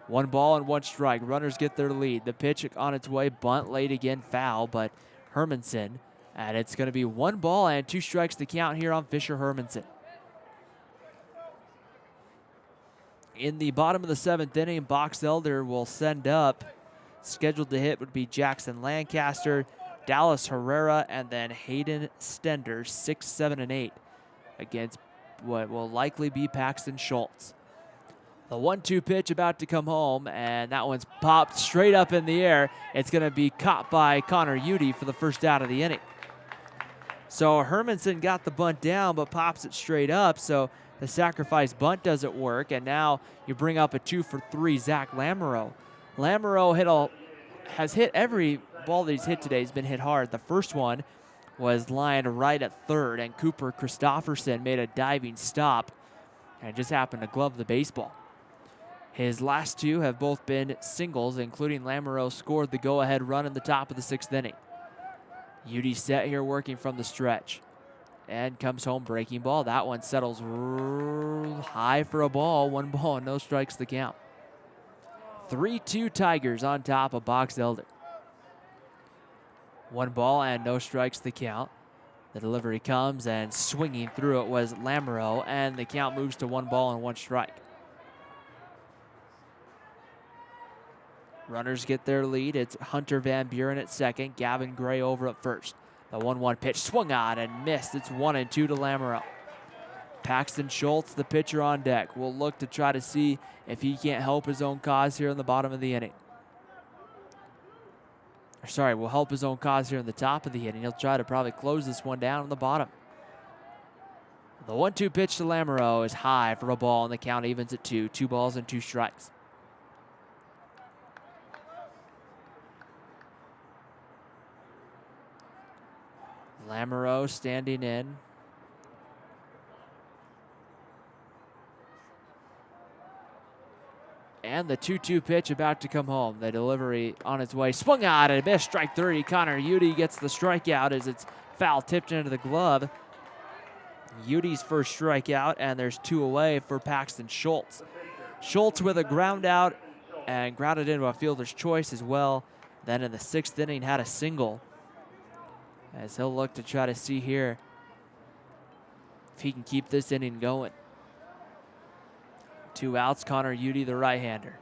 1 ball and 1 strike. Runners get their lead. The pitch on its way, bunt late again, foul, but Hermanson. And it's going to be 1 ball and 2 strikes to count here on Fisher Hermanson. In the bottom of the 7th inning, Box Elder will send up. Scheduled to hit would be Jackson Lancaster, Dallas Herrera, and then Hayden Stender, 6, 7, and 8, against what will likely be Paxton Schultz. The 1-2 pitch about to come home, and that one's popped straight up in the air. It's going to be caught by Connor Udy for the first out of the inning. So Hermanson got the bunt down, but pops it straight up, so the sacrifice bunt doesn't work, and now you bring up a 2-for-3 Zach Lamoureux. Lamoureux has hit every ball that he's hit today. Has been hit hard. The first one was lined right at third, and Cooper Christofferson made a diving stop and just happened to glove the baseball. His last 2 have both been singles, including Lamoureux scored the go-ahead run in the top of the 6th inning. Udy set here working from the stretch and comes home breaking ball. That one settles high for a ball. 1 ball and no strikes to count. 3-2 Tigers on top of Box Elder. 1 ball and no strikes to count. The delivery comes and swinging through it was Lamoureux, and the count moves to 1 ball and 1 strike. Runners get their lead. It's Hunter Van Buren at second, Gavin Gray over at first. The 1-1 pitch swung on and missed. It's 1-2 to Lamoureux. Paxton Schultz, the pitcher on deck, will look to try to see if he can't help his own cause here in the bottom of the inning. Will help his own cause here in the top of the inning. He'll try to probably close this one down in the bottom. The 1-2 pitch to Lamoureux is high for a ball, and the count evens at 2. 2 balls and 2 strikes. Lamoureux standing in. And the 2-2 pitch about to come home. The delivery on its way. Swung out and missed. Strike 30. Connor Udy gets the strikeout as it's foul tipped into the glove. Udy's first strikeout, and there's 2 away for Paxton Schultz. Schultz with a ground out and grounded into a fielder's choice as well. Then in the 6th inning had a single, as he'll look to try to see here if he can keep this inning going. 2 outs, Connor Udy, the right-hander.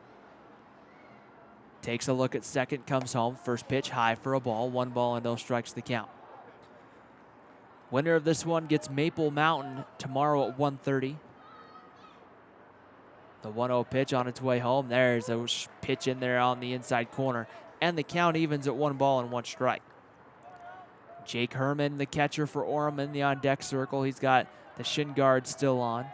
Takes a look at second, comes home. First pitch high for a ball. 1 ball and no strikes to count. Winner of this one gets Maple Mountain tomorrow at 1:30. The 1-0 pitch on its way home. There's a pitch in there on the inside corner. And the count evens at 1 ball and 1 strike. Jake Herman, the catcher for Orem, in the on-deck circle. He's got the shin guard still on.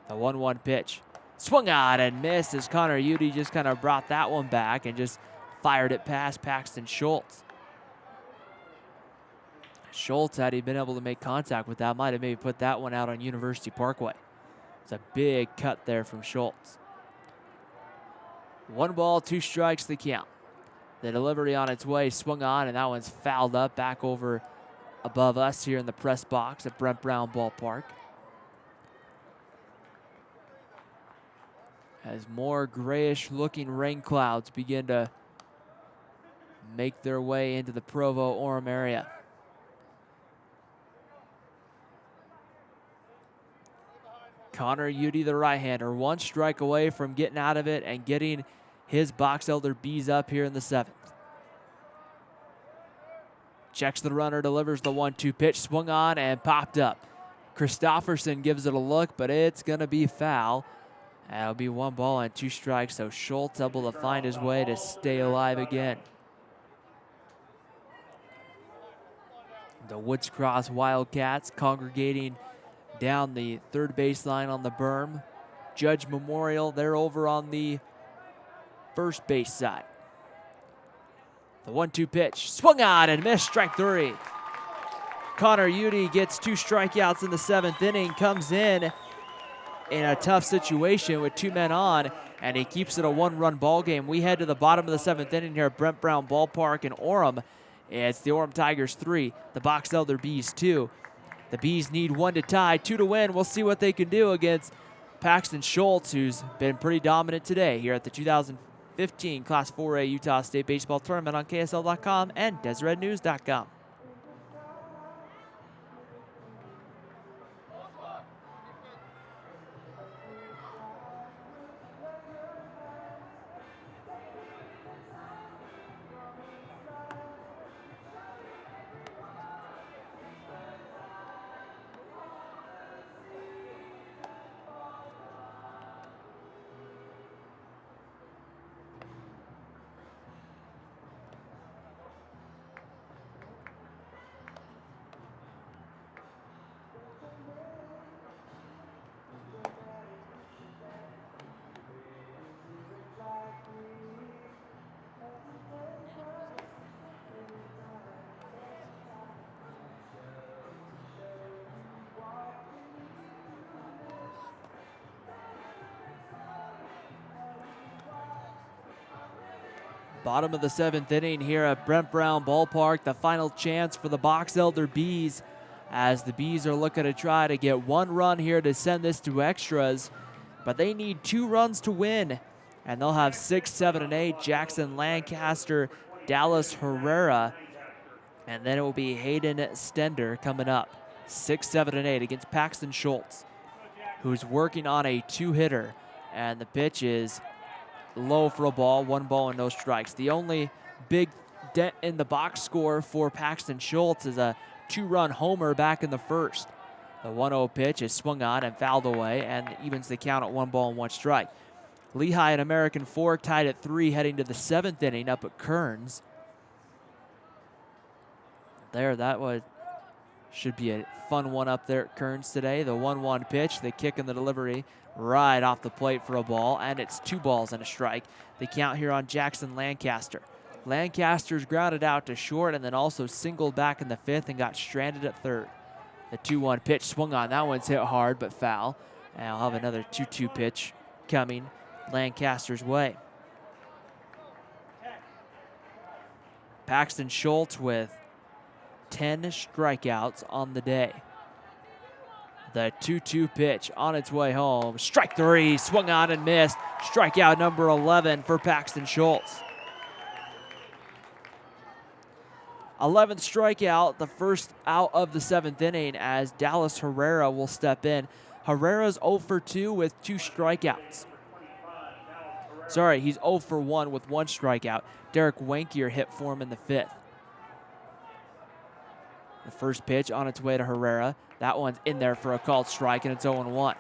The 1-1 pitch. Swung on and missed as Connor Udy just kind of brought that one back and just fired it past Paxton Schultz. Schultz, had he been able to make contact with that, might have maybe put that one out on University Parkway. It's a big cut there from Schultz. 1 ball, 2 strikes to count. The delivery on its way swung on, and that one's fouled up back over above us here in the press box at Brent Brown Ballpark. As more grayish-looking rain clouds begin to make their way into the Provo-Orem area. Connor Udy, the right-hander, 1 strike away from getting out of it and getting his Box Elder Bees up here in the 7th. Checks the runner, delivers the 1-2 pitch, swung on and popped up. Christofferson gives it a look, but it's going to be foul. That'll be 1 ball and 2 strikes, so Schultz able to find his way to stay alive again. The Woods Cross Wildcats congregating down the third baseline on the berm. Judge Memorial, they're over on the first base side. The 1-2 pitch, swung on and missed, strike 3. Connor Udy gets 2 strikeouts in the 7th inning, comes in a tough situation with 2 men on, and he keeps it a 1-run ball game. We head to the bottom of the 7th inning here at Brent Brown Ballpark in Orem. It's the Orem Tigers 3, the Box Elder Bees 2. The Bees need 1 to tie, 2 to win. We'll see what they can do against Paxton Schultz, who's been pretty dominant today here at the 2015 Class 4A Utah State Baseball Tournament on KSL.com and DeseretNews.com. Bottom of the 7th inning here at Brent Brown Ballpark. The final chance for the Box Elder Bees, as the Bees are looking to try to get 1 run here to send this to extras. But they need 2 runs to win. And they'll have 6, 7, and 8. Jackson Lancaster, Dallas Herrera. And then it will be Hayden Stender coming up. 6, 7, and 8 against Paxton Schultz, who's working on a 2-hitter. And the pitch is low for a ball, 1 ball and no strikes. The only big dent in the box score for Paxton Schultz is a 2-run homer back in the 1st. The 1-0 pitch is swung on and fouled away and evens the count at 1 ball and 1 strike. Lehigh and American Fork tied at 3 heading to the 7th inning up at Kearns. That should be a fun one up there at Kearns today. The 1-1 pitch, the kick and the delivery right off the plate for a ball, and it's 2 balls and a strike. The count here on Jackson Lancaster. Lancaster's grounded out to short and then also singled back in the 5th and got stranded at 3rd. The 2-1 pitch swung on. That one's hit hard but foul. And I'll have another 2-2 pitch coming Lancaster's way. Paxton Schultz with 10 strikeouts on the day. The 2-2 pitch on its way home. Strike 3, swung on and missed. Strikeout number 11 for Paxton Schultz. 11th strikeout, the first out of the 7th inning, as Dallas Herrera will step in. Herrera's 0 for 2 with 2 strikeouts. Sorry, he's 0 for 1 with 1 strikeout. Derek Wankier hit for him in the 5th. The first pitch on its way to Herrera. That one's in there for a called strike, and it's 0-1.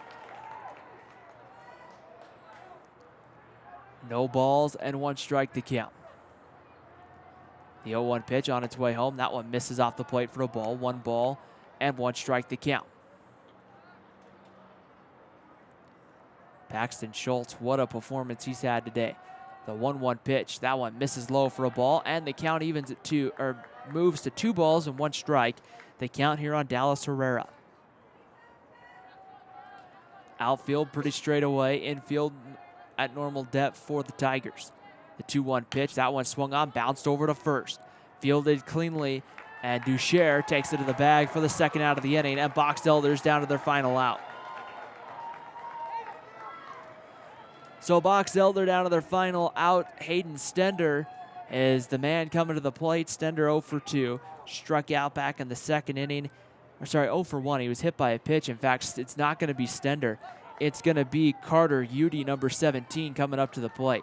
No balls and 1 strike to count. The 0-1 pitch on its way home. That one misses off the plate for a ball. 1 ball and 1 strike to count. Paxton Schultz, what a performance he's had today. The 1-1 pitch. That one misses low for a ball, and the count evens at 2, or moves to 2 balls and 1 strike. The count here on Dallas Herrera. Outfield pretty straight away. Infield at normal depth for the Tigers. The 2-1 pitch. That one swung on, bounced over to first. Fielded cleanly, and Ducher takes it to the bag for the 2nd out of the inning, and Box Elders down to their final out. So Box Elder down to their final out. Hayden Stender is the man coming to the plate. Stender 0 for 2. Struck out back in the 2nd inning. 0 for 1. He was hit by a pitch. In fact, it's not going to be Stender. it's going to be Carter Udy, number 17, coming up to the plate.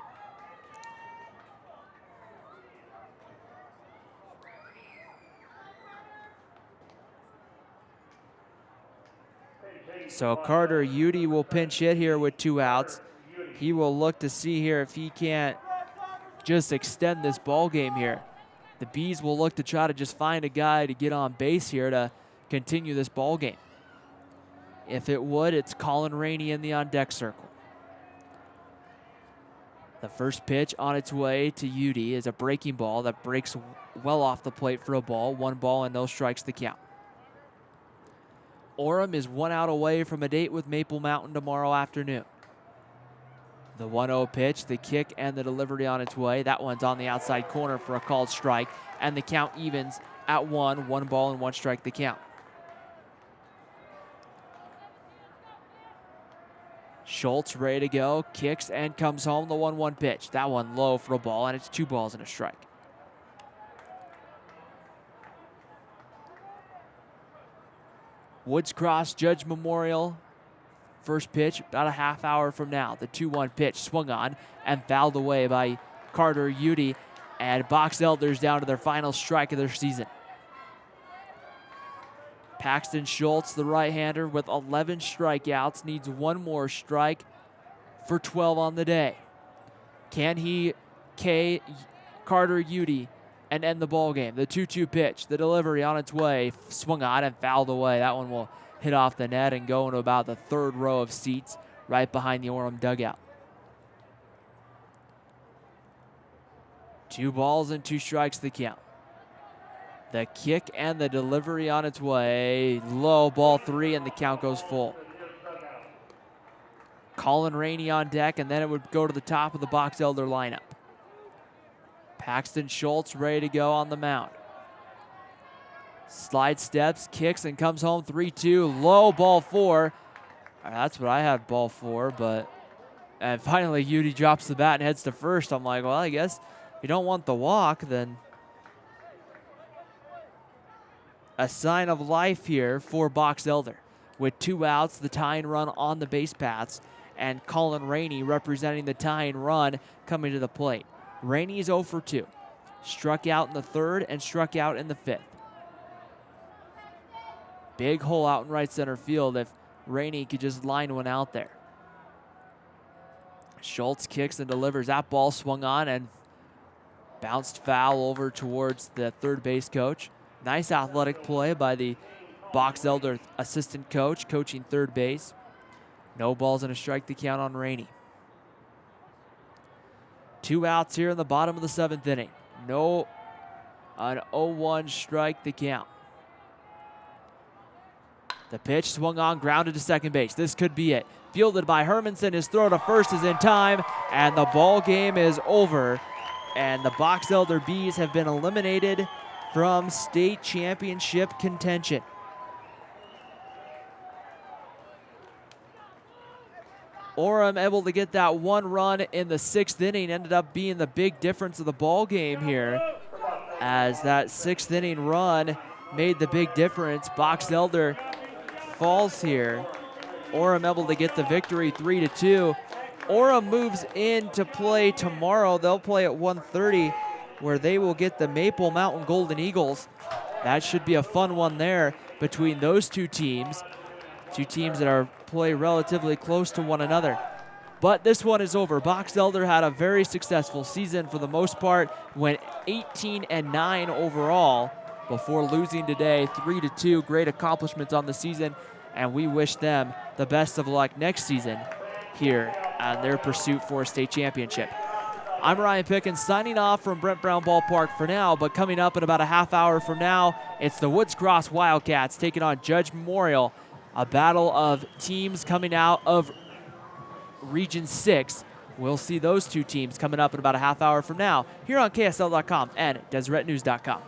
So Carter Udy will pinch hit here with 2 outs. He will look to see here if he can't just extend this ball game here. The Bees will look to try to just find a guy to get on base here to continue this ball game. If it would, it's Colin Rainey in the on-deck circle. The first pitch on its way to Udy is a breaking ball that breaks well off the plate for a ball. 1 ball and no strikes the count. Orem is 1 out away from a date with Maple Mountain tomorrow afternoon. The 1-0 pitch, the kick, and the delivery on its way. That one's on the outside corner for a called strike, and the count evens at 1. 1 ball and 1 strike the count. Schultz ready to go, kicks and comes home. The 1-1 pitch. That one low for a ball, and it's 2 balls and a strike. Woods Cross Judge Memorial. First pitch about a half hour from now. The 2-1 pitch swung on and fouled away by Carter Udy. And Box Elders down to their final strike of their season. Paxton Schultz, the right-hander, with 11 strikeouts, needs 1 more strike for 12 on the day. Can he K Carter Udy and end the ball game? The 2-2 pitch, the delivery on its way, swung on and fouled away. That one will hit off the net and go into about the 3rd row of seats right behind the Orem dugout. 2 balls and 2 strikes the count. The kick and the delivery on its way. Low, ball 3, and the count goes full. Colin Rainey on deck, and then it would go to the top of the Box Elder lineup. Paxton Schultz ready to go on the mound. Slide steps, kicks, and comes home 3-2. Low, ball 4. That's what I had, ball 4, but... And finally, Udy drops the bat and heads to first. I'm like, well, I guess if you don't want the walk, then... A sign of life here for Box Elder. With 2 outs, the tying run on the base paths, and Colin Rainey representing the tying run coming to the plate. Rainey is 0 for 2. Struck out in the 3rd and struck out in the 5th. Big hole out in right center field if Rainey could just line one out there. Schultz kicks and delivers. That ball swung on and bounced foul over towards the 3rd base coach. Nice athletic play by the Box Elder assistant coach, coaching 3rd base. No balls and a strike to count on Rainey. 2 outs here in the bottom of the 7th inning. No, an 0-1 strike the count. The pitch swung on, grounded to second base. This could be it. Fielded by Hermanson. His throw to first is in time, and the ball game is over. And the Box Elder Bees have been eliminated from state championship contention. Orem able to get that 1 run in the 6th inning, ended up being the big difference of the ball game here, as that 6th inning run made the big difference. Box Elder falls here. Orem able to get the victory 3-2. Orem moves in to play tomorrow. They'll play at 1:30, where they will get the Maple Mountain Golden Eagles. That should be a fun one there between those 2 teams. 2 teams that are play relatively close to one another. But this one is over. Box Elder had a very successful season for the most part. Went 18-9 overall before losing today 3-2. Great accomplishments on the season, and we wish them the best of luck next season here on their pursuit for a state championship. I'm Ryan Pickens signing off from Brent Brown Ballpark for now, but coming up in about a half hour from now, it's the Woods Cross Wildcats taking on Judge Memorial, a battle of teams coming out of Region 6. We'll see those 2 teams coming up in about a half hour from now here on KSL.com and DeseretNews.com.